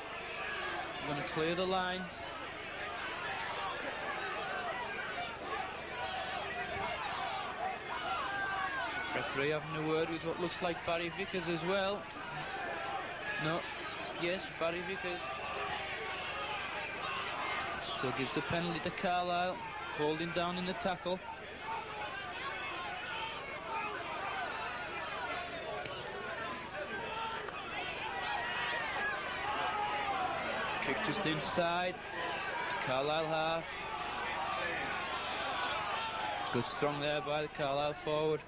We're going to clear the lines. Referee having a word with what looks like Barry Vickers as well. No, yes, Barry Vickers. Still gives the penalty to Carlisle, holding down in the tackle. Kick just inside to Carlisle half. Good strong there by the Carlisle forward.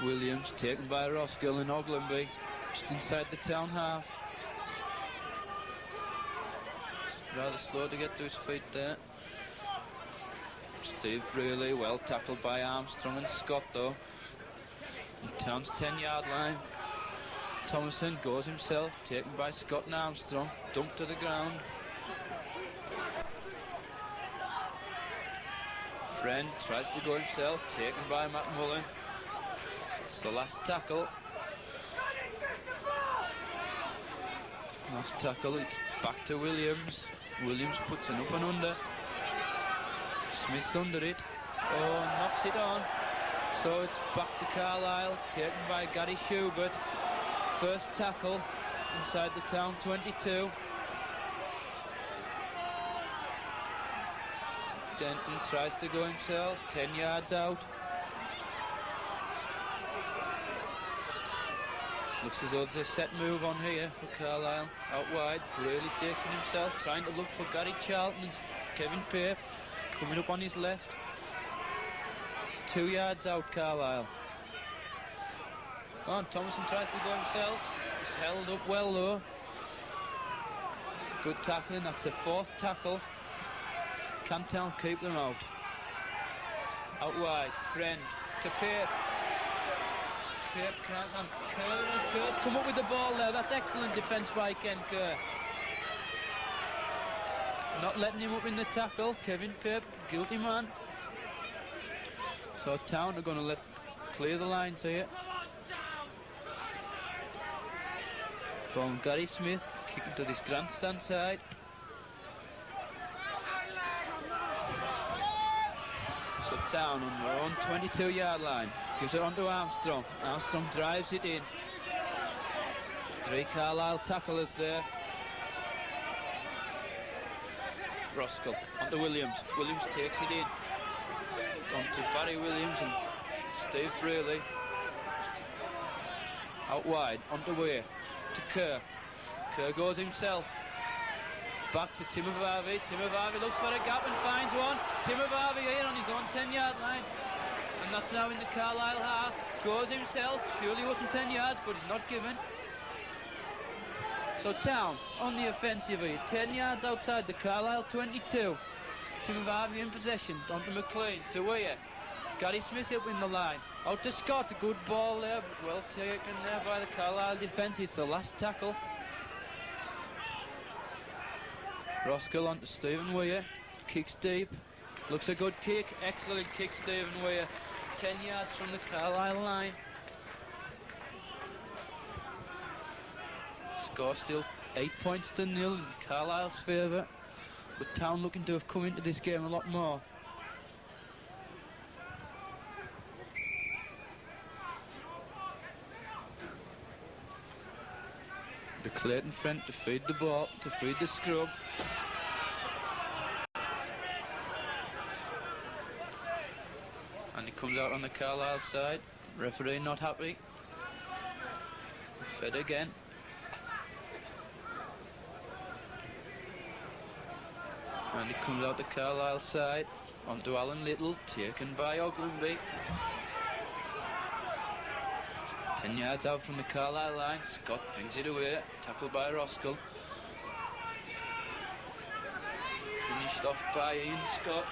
Williams taken by Roskill and Ogilvy just inside the town half. Rather slow to get to his feet there. Steve Brearley well tackled by Armstrong and Scott though. And Town's 10-yard line. Thomason goes himself, taken by Scott and Armstrong, dumped to the ground. Friend tries to go himself, taken by McMullen. It's the last tackle. Last tackle, it's back to Williams. Williams puts an up and under. Smith's under it. Oh, knocks it on. So it's back to Carlisle, taken by Gary Schubert. First tackle inside the town 22. Denton tries to go himself, 10 yards out. Looks as though there's a set move on here for Carlisle. Out wide, Braley takes it himself, trying to look for Gary Charlton and Kevin Pape coming up on his left. 2 yards out, Carlisle. Oh, and Thomason tries to go himself. He's held up well though. Good tackling, that's the 4th tackle. Can Town keep them out? Out wide, Friend to Pape. Pape can't, and Kerr's come up with the ball there. That's excellent defence by Ken Kerr. not letting him up in the tackle. Kevin Pip, guilty man. So Town are going to clear the lines here. From Gary Smith, kicking to this grandstand side. So Town on their own 22-yard line. Gives it on to Armstrong. Armstrong drives it in. 3 Carlisle tacklers there. Roskell on to Williams. Williams takes it in. On to Barry Williams and Steve Brearley. Out wide, on to Weir. To Kerr. Kerr goes himself. Back to Timovarvi. Timovarvi looks for a gap and finds one. Timovarvi here on his own 10-yard line. And that's now in the Carlisle half. Goes himself. Surely wasn't 10 yards, but he's not given. So Town on the offensive here. 10 yards outside the Carlisle 22. Timovarvi in possession. On to McLean. To Weir. Gary Smith up in the line. Out to Scott. A good ball there, but well taken there by the Carlisle defence. It's the last tackle. Roskell on to Stephen Weir. Kicks deep. Looks a good kick. Excellent kick, Stephen Weir. 10 yards from the Carlisle line. Score still 8 points to 0 in Carlisle's favour. But Town looking to have come into this game a lot more. The Clayton front to feed the ball, to feed the scrub. And he comes out on the Carlisle side. Referee not happy. Fed again. And he comes out the Carlisle side. Onto Alan Little, taken by Ogilvy. 10 yards out from the Carlisle line. Scott brings it away. Tackled by Roskell. Finished off by Ian Scott.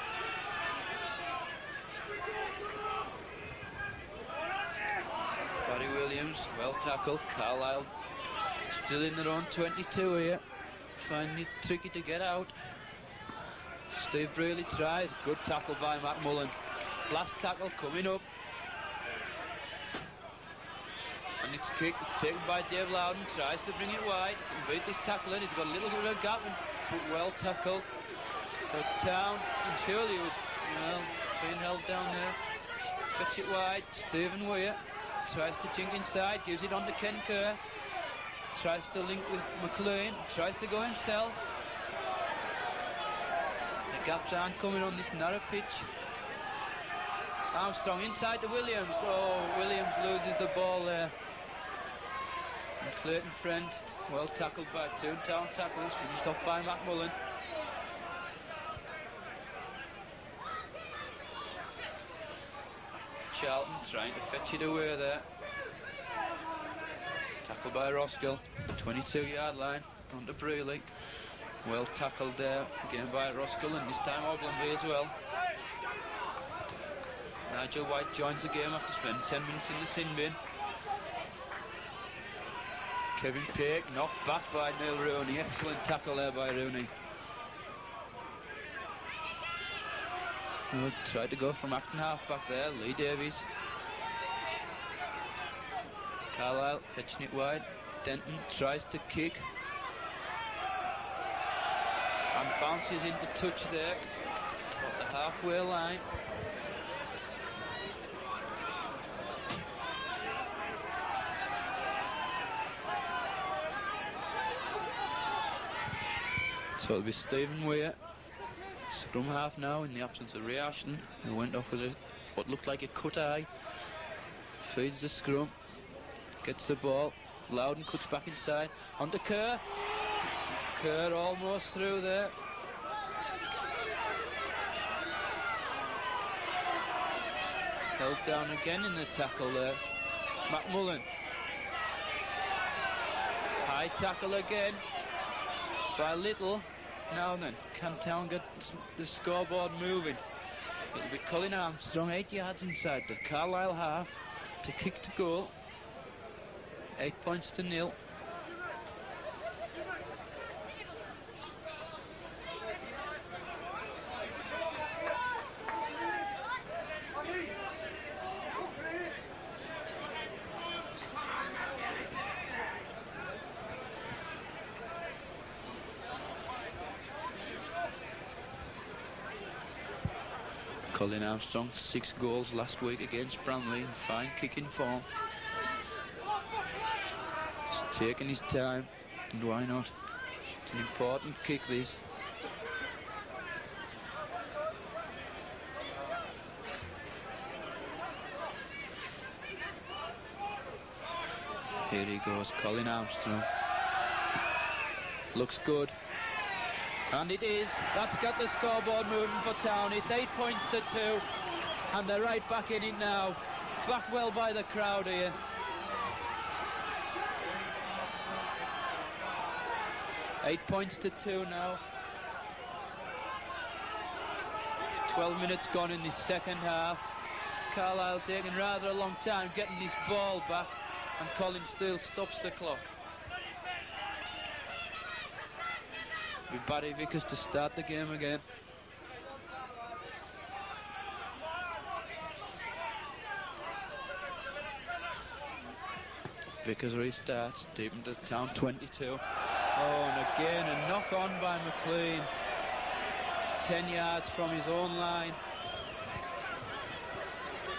Barry Williams, well tackled. Carlisle still in their own 22 here. Finding it tricky to get out. Steve Brearley tries. Good tackle by Matt Mullen. Last tackle coming up. And it's kicked, taken by Dave Loudon, tries to bring it wide. He can beat this tackler, he's got a little bit of a gap, but well tackled. So Town, and surely he was, being held down there. Fetch it wide, Stephen Weir tries to jink inside, gives it on to Ken Kerr. Tries to link with McLean, tries to go himself. The gaps aren't coming on this narrow pitch. Armstrong inside to Williams. Oh, Williams loses the ball there. And Clayton Friend, well tackled by 2 Town tacklers, finished off by Matt Mullen. Charlton trying to fetch it away there. Tackled by Roskell, 22-yard line, onto Brearley. Well tackled there, again by Roskell, and this time Ogilvy as well. Nigel White joins the game after spending 10 minutes in the sin bin. Kevin Peake knocked back by Neil Rooney. Excellent tackle there by Rooney. Tried to go from acting half-back there, Lee Davies. Carlisle fetching it wide. Denton tries to kick. And bounces into touch there. Got the halfway line. So it'll be Stephen Weir, scrum half now in the absence of Ray Ashton, who went off with what looked like a cut eye. Feeds the scrum, gets the ball, Loudon cuts back inside, onto Kerr. Kerr almost through there. Held down again in the tackle there. Matt Mullen. High tackle again by Little. Now then, can Town get the scoreboard moving? It'll be Colin Armstrong, 8 yards inside the Carlisle half to kick to goal. 8 points to 0. Colin Armstrong, 6 goals last week against Bramley in fine kicking form. Just taking his time, and why not? It's an important kick, this. Here he goes, Colin Armstrong. Looks good. And it is. That's got the scoreboard moving for Town. It's 8 points to 2. And they're right back in it now. Backed well by the crowd here. Eight points to 2 now. 12 minutes gone in the second half. Carlisle taking rather a long time getting this ball back. And Colin Steele stops the clock. With Barry Vickers to start the game again. Vickers restarts, deep into Town 22. Oh, and again a knock on by McLean. 10 yards from his own line.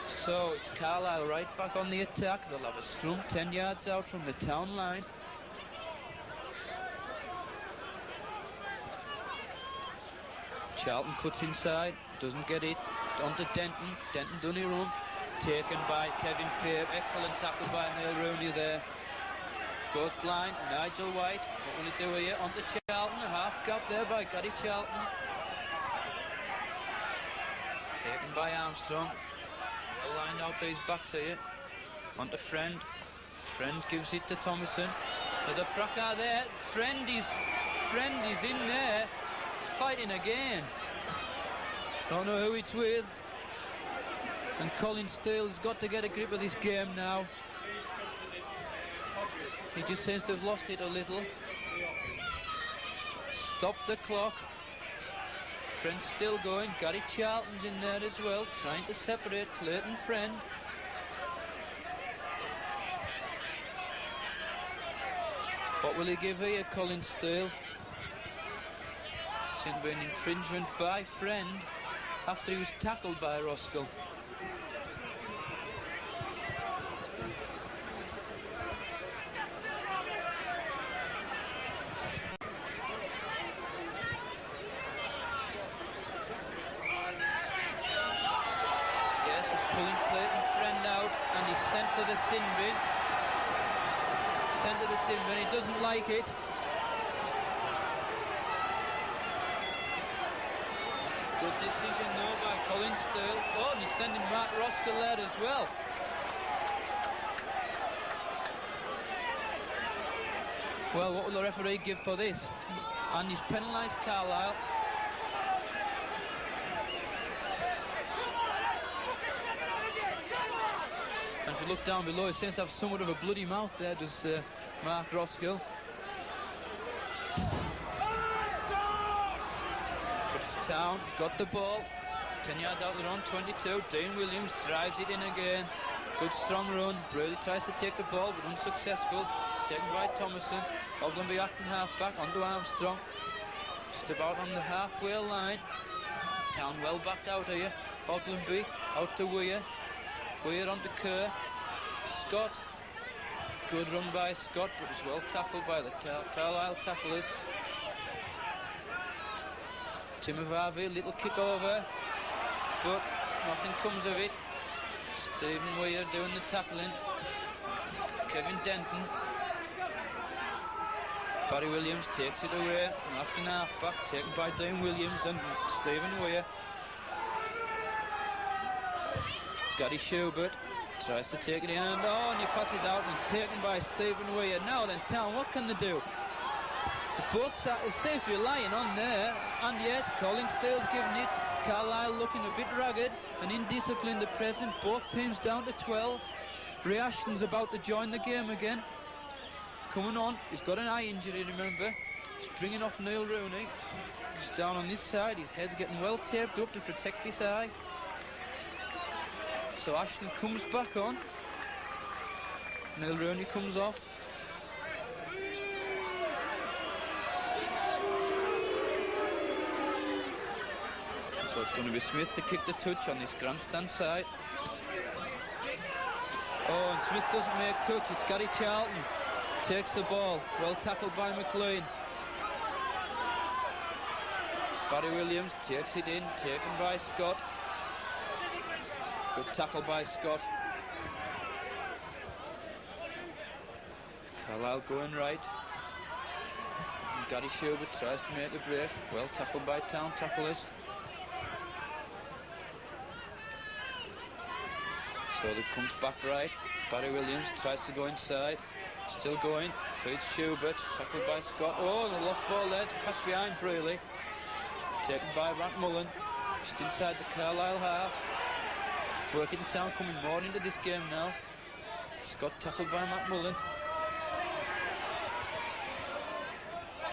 So it's Carlisle right back on the attack. They'll have a scrum 10 yards out from the Town line. Charlton cuts inside, doesn't get it. Onto Denton. Denton done a run. Taken by Kevin Pearce. Excellent tackle by Neil Rooney there. Goes blind. Nigel White. What will he do here? Onto Charlton. A half gap there by Gary Charlton. Taken by Armstrong. Lined out these backs here. Onto Friend. Friend gives it to Thomason. There's a fracas there. Friend is in there. Fighting again. Don't know who it's with. And Colin Steele's got to get a grip of this game now. He just seems to have lost it a little. Stop the clock. Friend still going. Gary Charlton's in there as well, trying to separate Clayton Friend. What will he give here, Colin Steele? Seems to be an infringement by Friend after he was tackled by Roskell. Sent to the sin bin. Sent to the sin bin. He doesn't like it. Good decision though by Colin Steele. Oh, and he's sending Mark Roskell there as well. Well, what will the referee give for this? And he's penalised Carlisle. And if you look down below, he seems to have somewhat of a bloody mouth there, does Mark Roskell. But it's Town, got the ball. 10 yards out of the run, 22. Dean Williams drives it in again. Good strong run. Brady tries to take the ball, but unsuccessful. Taken by Thomason. Ogilvie acting half-back, onto Armstrong. Just about on the halfway line. Town well backed out here. Ogilvie out to Weir. Weir onto Kerr. Scott. Good run by Scott, but is well tackled by the Carlisle tacklers. Timovavi, little kick over, but nothing comes of it. Stephen Weir doing the tackling. Kevin Denton. Barry Williams takes it away, and after half-back taken by Dean Williams and Stephen Weir. Gary Schubert tries to take it in, and oh, and he passes out and taken by Stephen Weir. Now then, Town, what can they do? Both sides, it seems to be lying on there, and yes, Colin Steele's given it. Carlisle looking a bit ragged and indisciplined at present. Both teams down to 12. Ray Ashton's about to join the game again. Coming on, he's got an eye injury, remember. He's bringing off Neil Rooney. He's down on this side, his head's getting well taped up to protect this eye. So Ashton comes back on. Neil Rooney comes off. It's So it's going to be Smith to kick the touch on this grandstand side. Oh, and Smith doesn't make touch. It's Gary Charlton. Takes the ball. Well tackled by McLean. Barry Williams takes it in. Taken by Scott. Good tackle by Scott. Carlisle going right. And Gary Schubert tries to make a break. Well tackled by Town tacklers. So it comes back right. Barry Williams tries to go inside. Still going. Feeds Schubert. Tackled by Scott. Oh, and a lost ball there. It's passed behind Brearley. Taken by McMullen. Just inside the Carlisle half. Workington coming more into this game now. Scott tackled by McMullen.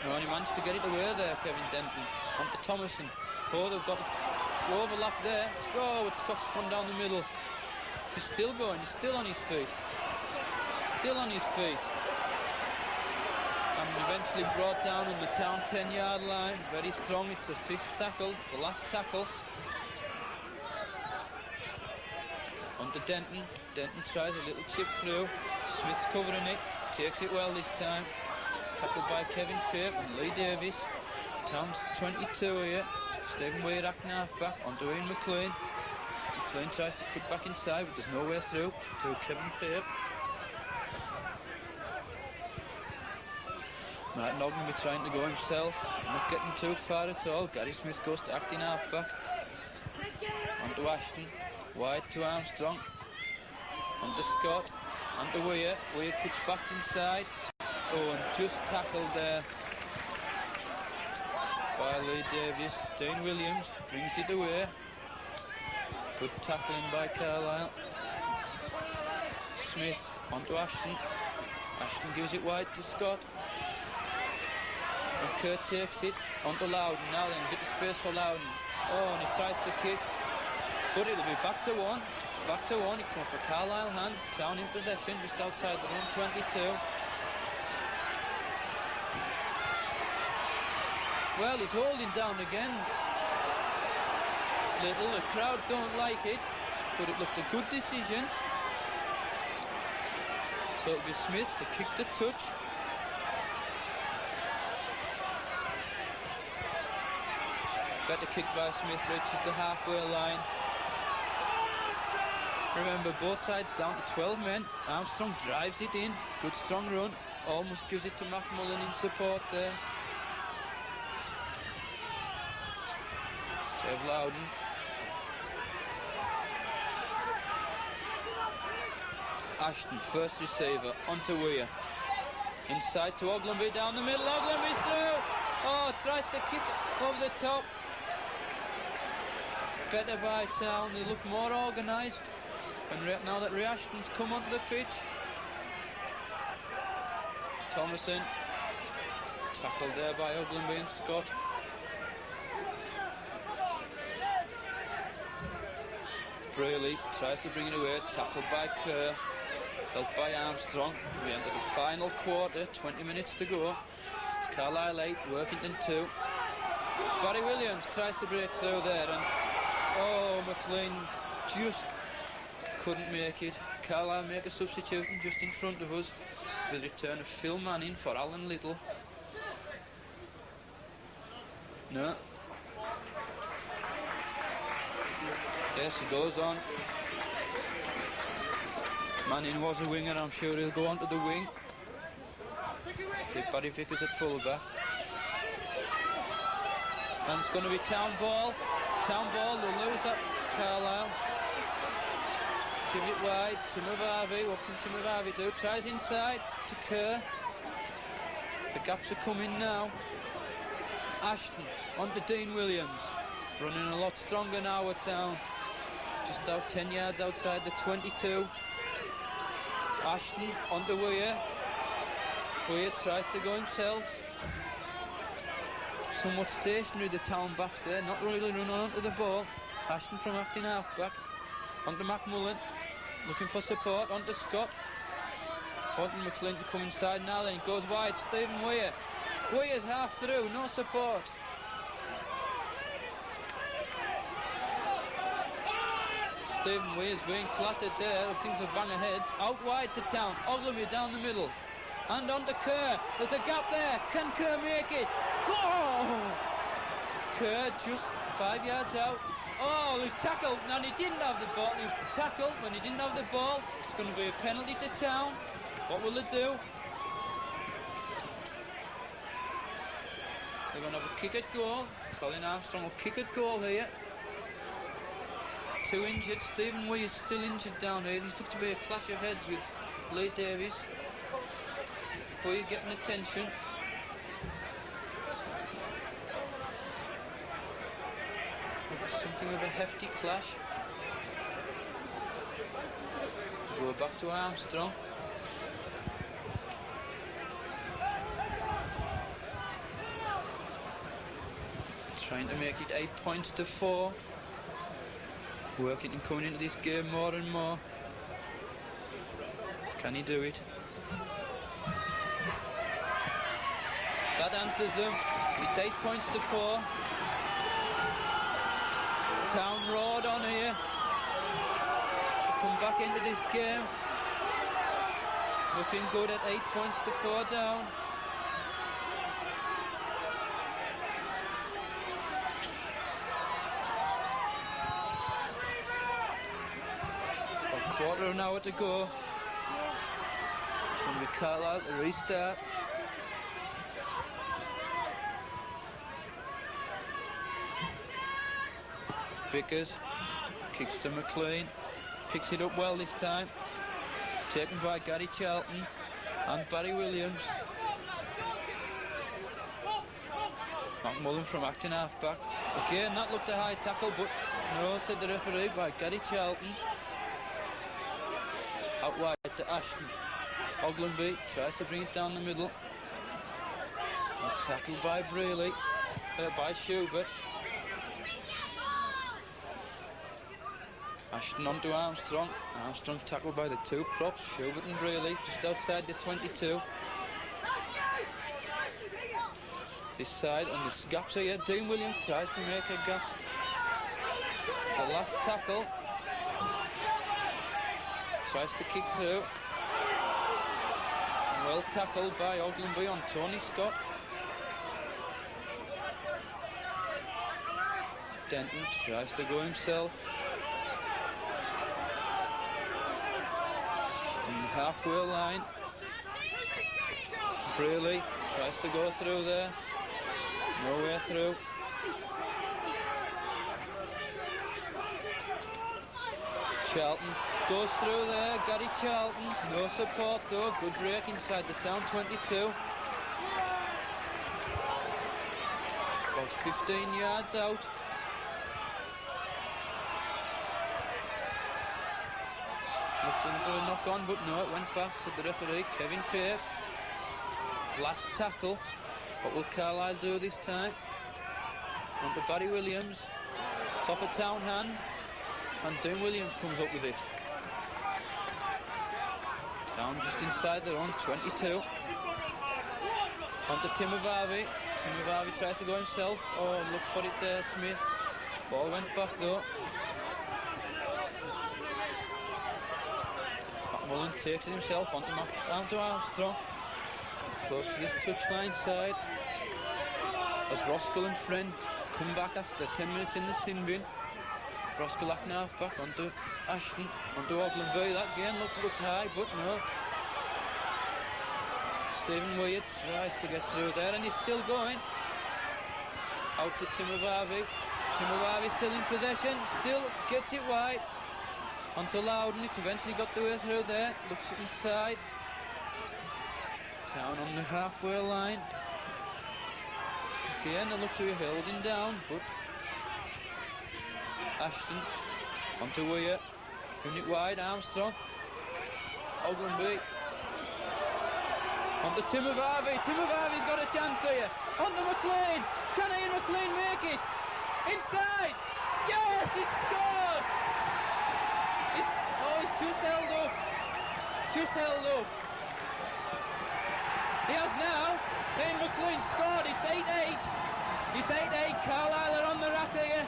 No, he managed to get it away there, Kevin Denton. Onto Thomason. Oh, they've got an overlap there. Score with Scott's gone down the middle. He's still going, he's still on his feet. Still on his feet. And eventually brought down on the Town 10-yard line. Very strong, it's the 5th tackle, it's the last tackle. Onto Denton. Denton tries a little chip through. Smith's covering it, takes it well this time. Tackled by Kevin Pape and Lee Davis. Town's 22 here. Stephen Weir acting half-back onto Ian McLean. McLean tries to cut back inside, but there's no way through to Kevin Pape. Martin Ogden will be trying to go himself, not getting too far at all. Gary Smith goes to acting half-back. Onto Ashton, wide to Armstrong. Onto Scott, onto Weir. Weir cuts back inside. Oh, and just tackled there by Lee Davies. Dean Williams brings it away. Good tackling by Carlisle. Smith onto Ashton. Ashton gives it wide to Scott. And Kurt takes it onto Loudon. Now then, a bit of space for Loudon. Oh, and he tries to kick. But it'll be back to one. Back to one. It comes for Carlisle hand. Town in possession just outside the 122. Well, he's holding down again. Little, the crowd don't like it, but it looked a good decision. So it'll be Smith to kick the touch. Better kick by Smith, reaches the halfway line. Remember, both sides down to 12 men. Armstrong drives it in. Good strong run. Almost gives it to McMullen in support there. Jeff Loudon. Ashton, first receiver, onto Weir. Inside to Ogilvie, down the middle, Ogilvie's through! Oh, tries to kick over the top. Better by Town, they look more organised. And now that Ray Ashton's come onto the pitch. Thomason, tackled there by Ogilvie and Scott. Brearley tries to bring it away, tackled by Kerr. Helped by Armstrong. We enter the final quarter, 20 minutes to go. Carlisle 8, Workington 2. Barry Williams tries to break through there, and oh, McLean just couldn't make it. Carlisle make a substitution just in front of us. The return of Phil Manning for Alan Little. No. Yes, he goes on. Manning was a winger, I'm sure he'll go on to the wing. Keep Barry Vickers at fullback. And it's going to be Town ball. Town ball, they'll lose that, Carlisle. Give it wide to Mavavi. What can Mavavi do? Tries inside to Kerr. The gaps are coming now. Ashton onto Dean Williams. Running a lot stronger now at Town. Just out 10 yards outside the 22. Ashton onto Weir. Weir tries to go himself. Somewhat stationary, the Town backs there, not really running onto the ball. Ashton from acting halfback. Onto McMullen, looking for support, onto Scott. Wanting McLean to come inside now, then it goes wide, Stephen Weir. Weir's half through, no support. Stephen Weir's being clattered there. Things are bang ahead. Out wide to Town. Ogilvy down the middle. And on to Kerr. There's a gap there. Can Kerr make it? Oh! Kerr just 5 yards out. Oh, he was tackled. Now he didn't have the ball. He was tackled when he didn't have the ball. It's going to be a penalty to Town. What will they do? They're going to have a kick at goal. Colin Armstrong will kick at goal here. 2 injured. Stephen Wee is still injured down here. There's looks to be a clash of heads with Lee Davies. Wee getting attention. Something of a hefty clash. Go back to Armstrong. Trying to make it 8 points to 4. Workington coming into this game more and more. Can he do it? That answers them. It's 8 points to 4. Town roared on here. Come back into this game. Looking good at 8 points to 4 down. A quarter of an hour to go. It's going to be Carlisle to restart. Vickers kicks to McLean, picks it up well this time, taken by Gary Charlton and Barry Williams. McMullen from acting half-back. Again, that looked a high tackle, but no, said the referee, by Gary Charlton. Out wide to Ashton. Ogilvy tries to bring it down the middle. Tackled by Brealey, by Schubert. Ashton on to Armstrong. Armstrong tackled by the 2 props, Schubert and Brealey, just outside the 22. This side, and there's gaps here. Dean Williams tries to make a gap. It's the last tackle. Tries to kick through. Well tackled by Ogilvy on Tony Scott. Denton tries to go himself. On the halfway line. Brealey tries to go through there. No way through. Charlton goes through there. Gary Charlton. No support though. Good break inside the Town 22. About 15 yards out. Looked into a knock on, but no, it went back, said the referee, Kevin Pape. Last tackle. What will Carlisle do this time? On to Barry Williams. It's off a Town hand. And Dean Williams comes up with it. Town just inside their own 22. On to Timovavi. Timovavi tries to go himself. Oh, look for it there, Smith. Ball went back though. McMullen takes it himself onto Armstrong. Close to this touchline side. As Roskell and Friend come back after 10 minutes in the sin bin. Roskell acting half back onto Ashton, onto Ogilvy. That again looked high, but no. Stephen Weir tries to get through there, and he's still going. Out to Timovavi. Timovavi still in possession, still gets it wide. Onto Loudon, it's eventually got the way through there. Looks inside. Town on the halfway line. Again, they look to be holding down, but Ashton onto Weir, giving it wide. Armstrong, Ogilvy, onto Timovavi. Timovavi's got a chance here. Onto McLean. Can Ian McLean make it? Inside. Yes, he scored. He's just held up. Just held up. He has now. Ian McLean scored. It's 8-8. It's 8-8. Carlisle are on the rack here.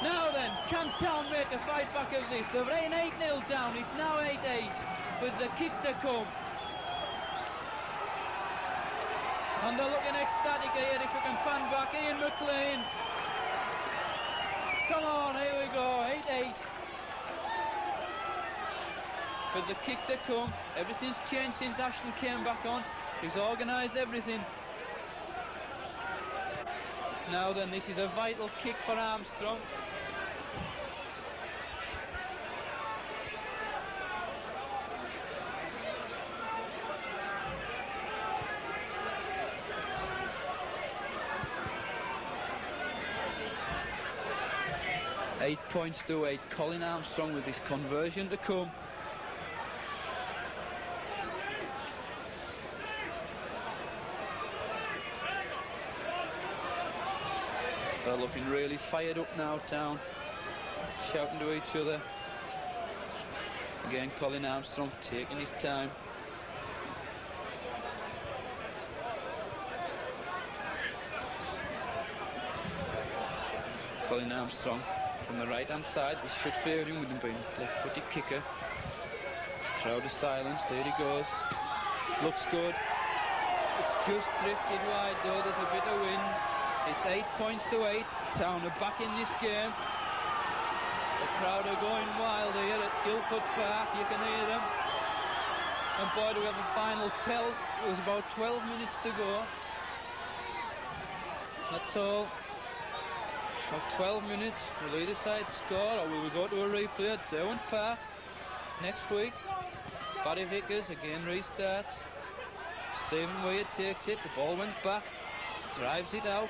Now then, can Town make a fight back of this? They've been 8-0 down, it's now 8-8 with the kick to come. And they're looking ecstatic here if we can pan back. Ian McLean. Come on, here we go, 8-8. With the kick to come. Everything's changed since Ashton came back on. He's organised everything. Now then, this is a vital kick for Armstrong. Eight points to 8. Colin Armstrong with his conversion to come. They're looking really fired up now, Town. Shouting to each other. Again, Colin Armstrong taking his time. Colin Armstrong from the right-hand side. This should favour him with him being left-footed kicker. The crowd is silenced. There he goes. Looks good. It's just drifted wide though. There's a bit of wind. It's 8 points to 8. Town are back in this game. The crowd are going wild here at Guildford Park. You can hear them. And boy, do we have a final tell. It was about 12 minutes to go. That's all. About 12 minutes. Will either side score, or will we go to a replay at Derwent Park next week? Barry Vickers again restarts. Stephen Weir takes it. The ball went back. Drives it out.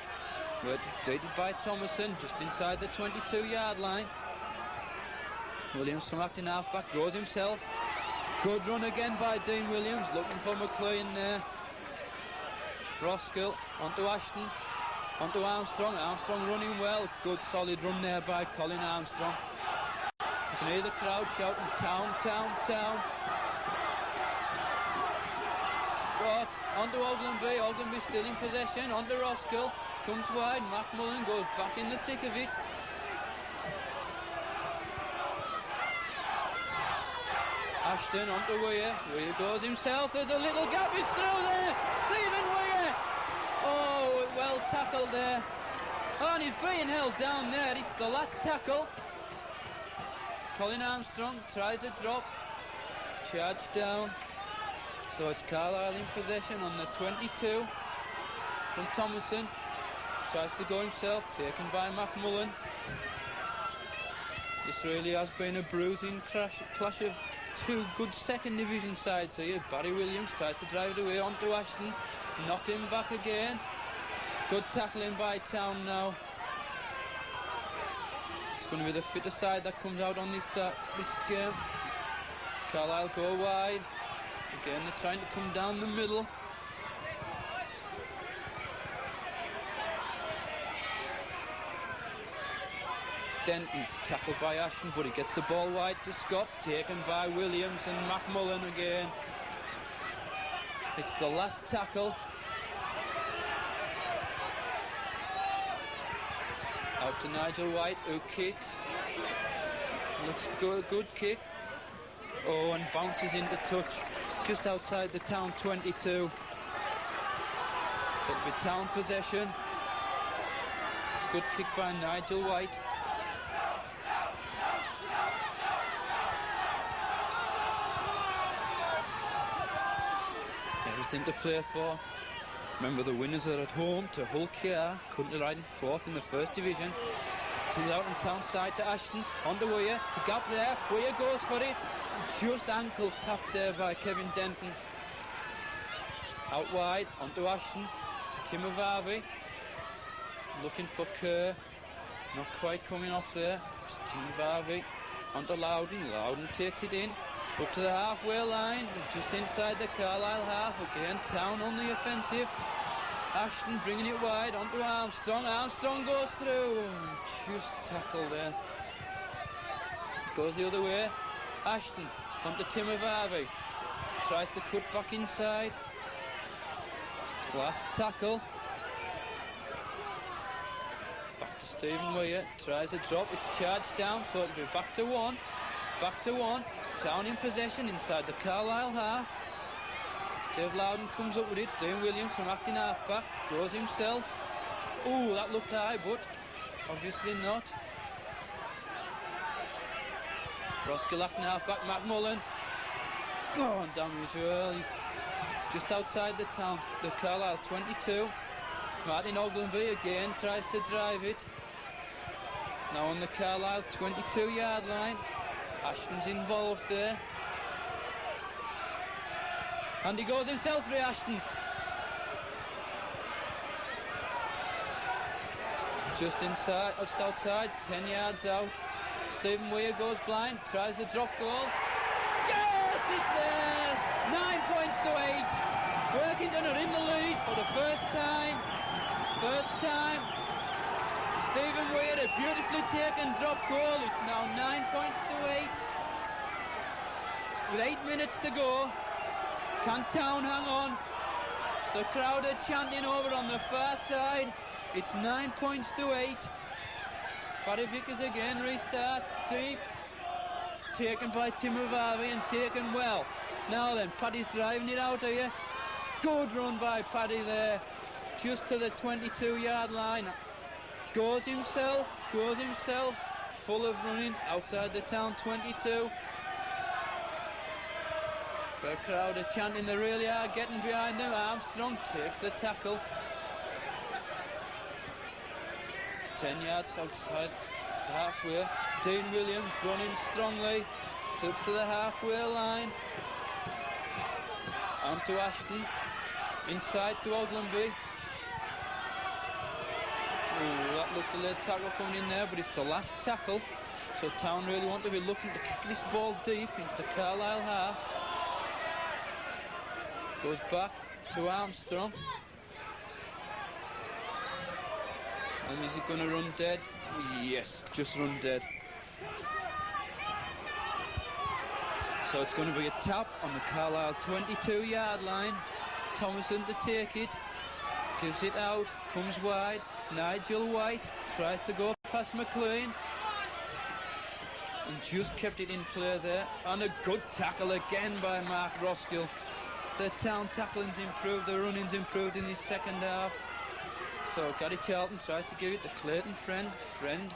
Leaded by Thomason just inside the 22-yard line. Williams from acting halfback goes himself. Good run again by Dean Williams, looking for McLean there. Roskill onto Ashton, onto Armstrong. Armstrong running well. Good solid run there by Colin Armstrong. You can hear the crowd shouting, Town, Town, Town. Scott onto Ogilvy. Ogilvy still in possession. Onto Roskill. Comes wide. McMullen goes back in the thick of it. Ashton onto Weir. Weir goes himself. There's a little gap. He's through there. Stephen Weir. Oh, well tackled there. Oh, and he's being held down there. It's the last tackle. Colin Armstrong tries a drop. Charge down. So it's Carlisle in possession on the 22 from Thomason. Tries to go himself, taken by McMullen. This really has been a bruising clash of two good second division sides here. Barry Williams tries to drive it away onto Ashton, knock him back again. Good tackling by Town now. It's going to be the fitter side that comes out on this game. Carlisle go wide. Again, they're trying to come down the middle. Denton tackled by Ashton, but he gets the ball wide to Scott, taken by Williams and McMullen again. It's the last tackle. Out to Nigel White, who kicks. Looks good, good kick. Oh, and bounces into touch just outside the Town 22. It'll be Town possession. Good kick by Nigel White. Everything to play for. Remember, the winners are at home to Hull KR, currently riding fourth in the first division. Comes out on Town side to Ashton, onto Weir, the gap there, Weir goes for it. Just ankle tapped there by Kevin Denton. Out wide, onto Ashton, to Tim Avavi. Looking for Kerr, not quite coming off there. It's Tim Avavi, onto Loudon. Loudon takes it in. Up to the halfway line, just inside the Carlisle half. Again, Town on the offensive. Ashton bringing it wide onto Armstrong. Armstrong goes through. Just tackled there. Goes the other way. Ashton onto Tim Avavi. Tries to cut back inside. Last tackle. Back Stephen Weir tries a drop. It's charged down, so it'll be back to one. Back to one. Town in possession inside the Carlisle half. Dave Loudon comes up with it. Dean Williams from acting half-back goes himself. Ooh, that looked high, but obviously not. Roskill acting half-back. Matt Mullen. Gone damage. Well, he's just outside the town. The Carlisle 22. Martin Ogilvie again tries to drive it. Now on the Carlisle 22-yard line. Ashton's involved there. And he goes himself, Ray Ashton. Just inside, just outside, 10 yards out. Stephen Weir goes blind, tries the drop goal. Yes, it's there! 9 points to 8. Workington are in the lead for the first time. First time. Stephen Weir, a beautifully taken drop goal. It's now 9 points to 8. With 8 minutes to go. Can Town hang on? The crowd are chanting over on the far side. It's 9 points to 8. Paddy Vickers again restarts deep. Taken by Timo Varvey and taken well. Now then, Paddy's driving it out here. Good run by Paddy there. Just to the 22-yard line. Goes himself. Full of running outside the Town 22. The crowd are chanting, they really are getting behind them. Armstrong takes the tackle. 10 yards outside the halfway. Dean Williams running strongly to the halfway line. On to Ashton. Inside to Ogilvie. Ooh, that looked a late tackle coming in there, but it's the last tackle. So Town really want to be looking to kick this ball deep into the Carlisle half. Goes back to Armstrong. And is he going to run dead? Yes, just run dead. So it's going to be a tap on the Carlisle 22-yard line. Thomason to take it. Gives it out, comes wide. Nigel White tries to go past McLean. And just kept it in play there. And a good tackle again by Mark Roskill. The Town tackling's improved, the running's improved in this second half. So Gary Charlton tries to give it to Clayton Friend. Friend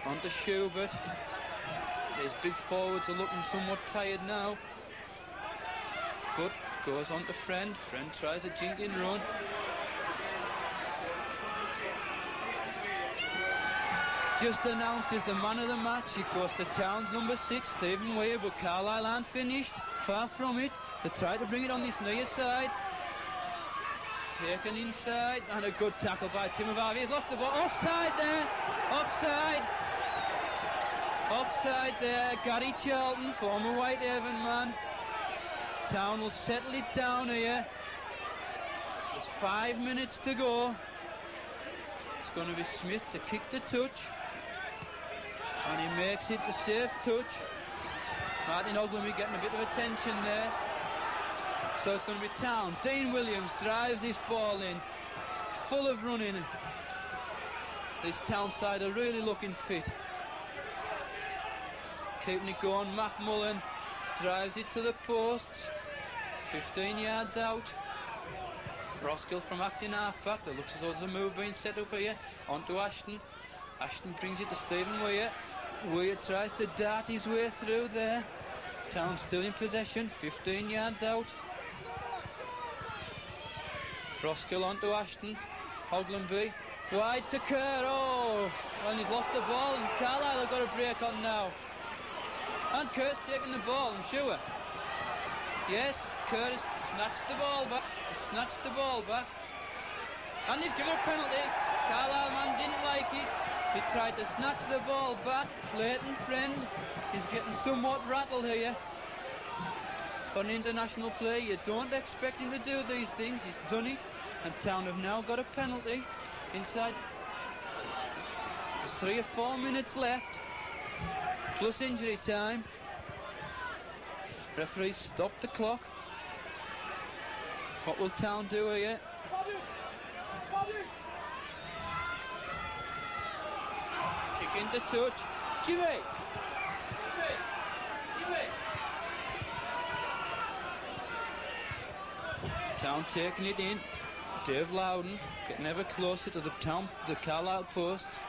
on to Schubert. These big forwards are looking somewhat tired now. But goes on to Friend. Friend tries a jinking run. Just announced as the man of the match. It goes to Town's number 6, Stephen Weir, but Carlisle aren't finished. Far from it. They try to bring it on this near side. Taken inside, and a good tackle by Timo Varvey. He's lost the ball. Offside there. Offside. Offside there. Gary Charlton, former Whitehaven man. Town will settle it down here. There's 5 minutes to go. It's going to be Smith to kick the touch. And he makes it the safe touch. Martin Ogilvie getting a bit of attention there. So it's going to be Town. Dean Williams drives this ball in. Full of running. This Town side are really looking fit. Keeping it going. Matt Mullen drives it to the posts. 15 yards out. Roskill from acting half-back. There looks as though there's a move being set up here. On to Ashton. Ashton brings it to Stephen Weir. Weir tries to dart his way through there. Town still in possession. 15 yards out. Roskill on to Ashton. Ogilvie. Wide to Kerr. Oh! And he's lost the ball, and Carlisle have got a break on now. And Kerr's taking the ball, I'm sure. Yes, Kerr has snatched the ball back. He's snatched the ball back. And he's given a penalty. Carlisle man didn't like it. He tried to snatch the ball back. Clayton Friend is getting somewhat rattled here. On international play, you don't expect him to do these things. He's done it. And Town have now got a penalty inside. There's 3 or 4 minutes left. Plus injury time. Referees stop the clock. What will Town do here? Kick into touch. Jimmy! Town taking it in. Dave Loudon getting ever closer to the Carlisle posts.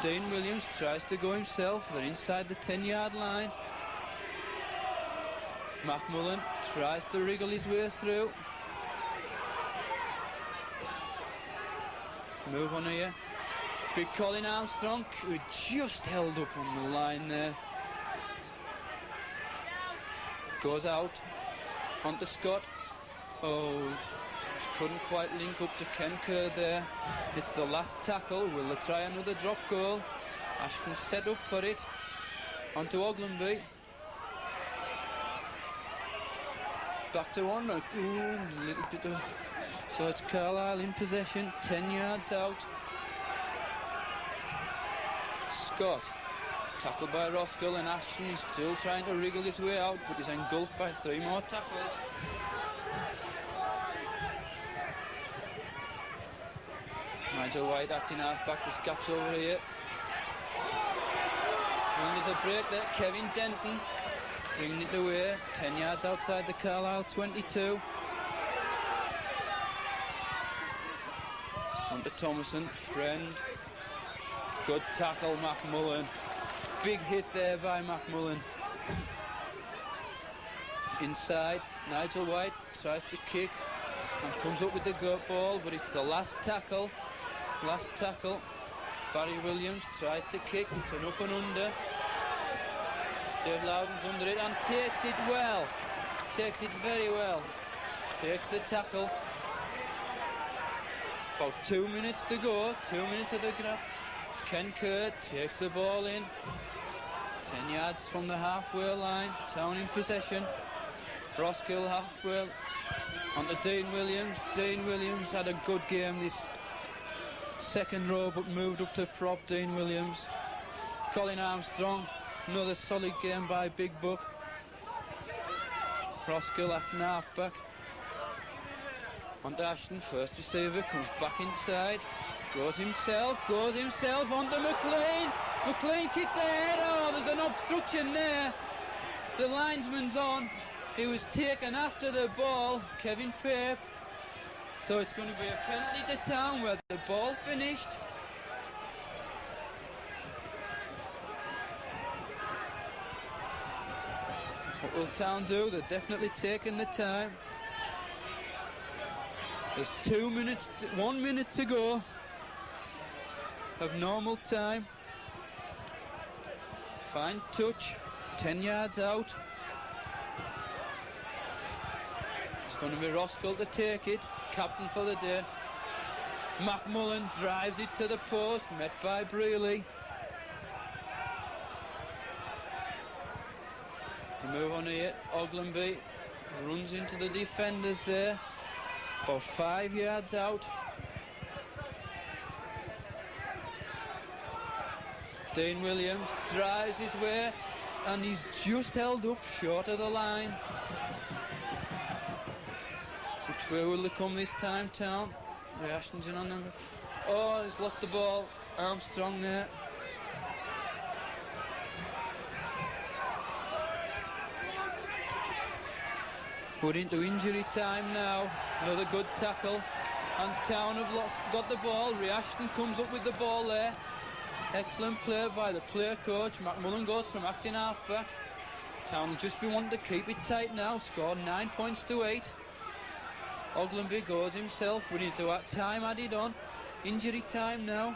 Dean Williams tries to go himself. They're inside the 10-yard line. McMullen tries to wriggle his way through. Move on here. Big Colin Armstrong, who just held up on the line there. Goes out onto Scott. Oh, couldn't quite link up to Ken Kerr there. It's the last tackle. Will they try another drop goal? Ashton set up for it. Onto Oglenby. Back to one. Ooh, a little bit of... So it's Carlisle in possession, 10 yards out. Scott, tackled by Roskill, and Ashton is still trying to wriggle his way out, but he's engulfed by 3 more tackles. Nigel White acting half-back, there's gaps over here. And there's a break there, Kevin Denton bringing it away, 10 yards outside the Carlisle 22. On to Thomason, Friend. Good tackle, McMullen. Big hit there by McMullen. Inside, Nigel White tries to kick and comes up with the go ball, but it's the last tackle. Last tackle. Barry Williams tries to kick, it's an up and under. Dave Loudon's under it and takes it well. Takes it very well. Takes the tackle. About 2 minutes to go, 2 minutes of the grab. Ken Kerr takes the ball in. 10 yards from the halfway line. Town in possession. Roskill halfway. On to Dean Williams. Dean Williams had a good game this second row, but moved up to prop. Dean Williams. Colin Armstrong. Another solid game by Big Buck. Roskill acting halfback. On to Ashton, first receiver, comes back inside, goes himself onto McLean. McLean kicks ahead. Oh, there's an obstruction there. The linesman's on. He was taken after the ball, Kevin Pape. So it's going to be a penalty to Town where the ball finished. What will Town do? They're definitely taking the time. There's 2 minutes, 1 minute to go of normal time. Fine touch, 10 yards out. It's going to be Roskill to take it, captain for the day. McMullen drives it to the post, met by Brealey. Move on here, Oglenby runs into the defenders there. About 5 yards out. Dean Williams drives his way and he's just held up short of the line. Which way will they come this time, Town? Reactions in on them. Oh, he's lost the ball. Armstrong there. Put into injury time now. Another good tackle. And Town have got the ball. Reashton comes up with the ball there. Excellent play by the player coach. McMullen goes from acting halfback. Town will just be wanting to keep it tight now. Scored 9 points to 8. Oglenby goes himself. We need to add time added on. Injury time now.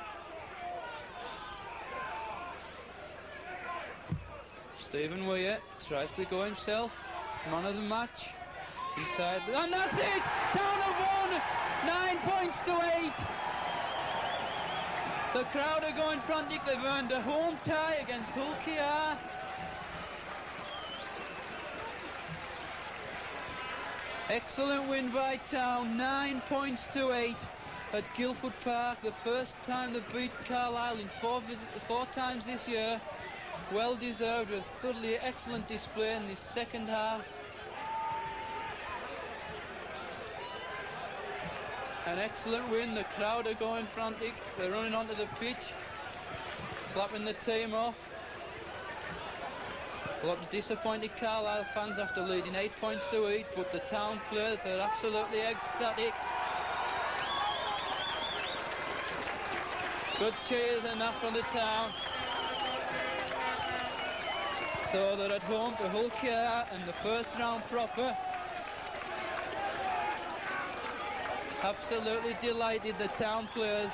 Stephen Weir tries to go himself. Man of the match. Inside, and that's it! Town have won! 9 points to 8. The crowd are going frantic. They've earned a home tie against Hull KR. Excellent win by Town, 9 points to 8 at Guildford Park. The first time they've beat Carlisle in four times this year. Well deserved. It was thoroughly excellent display in this second half. An excellent win. The crowd are going frantic. They're running onto the pitch. slapping the team off. A lot of disappointed Carlisle fans after leading 8 points to 8, but the town players are absolutely ecstatic. Good cheers and that from the town. So they're at home to Hull KR and the first round proper. Absolutely delighted, the town players.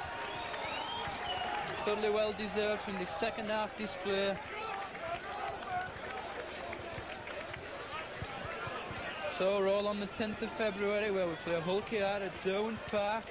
Totally well deserved from the second half display. So we're all on the 10th of February where we play Hull KR at Down Park.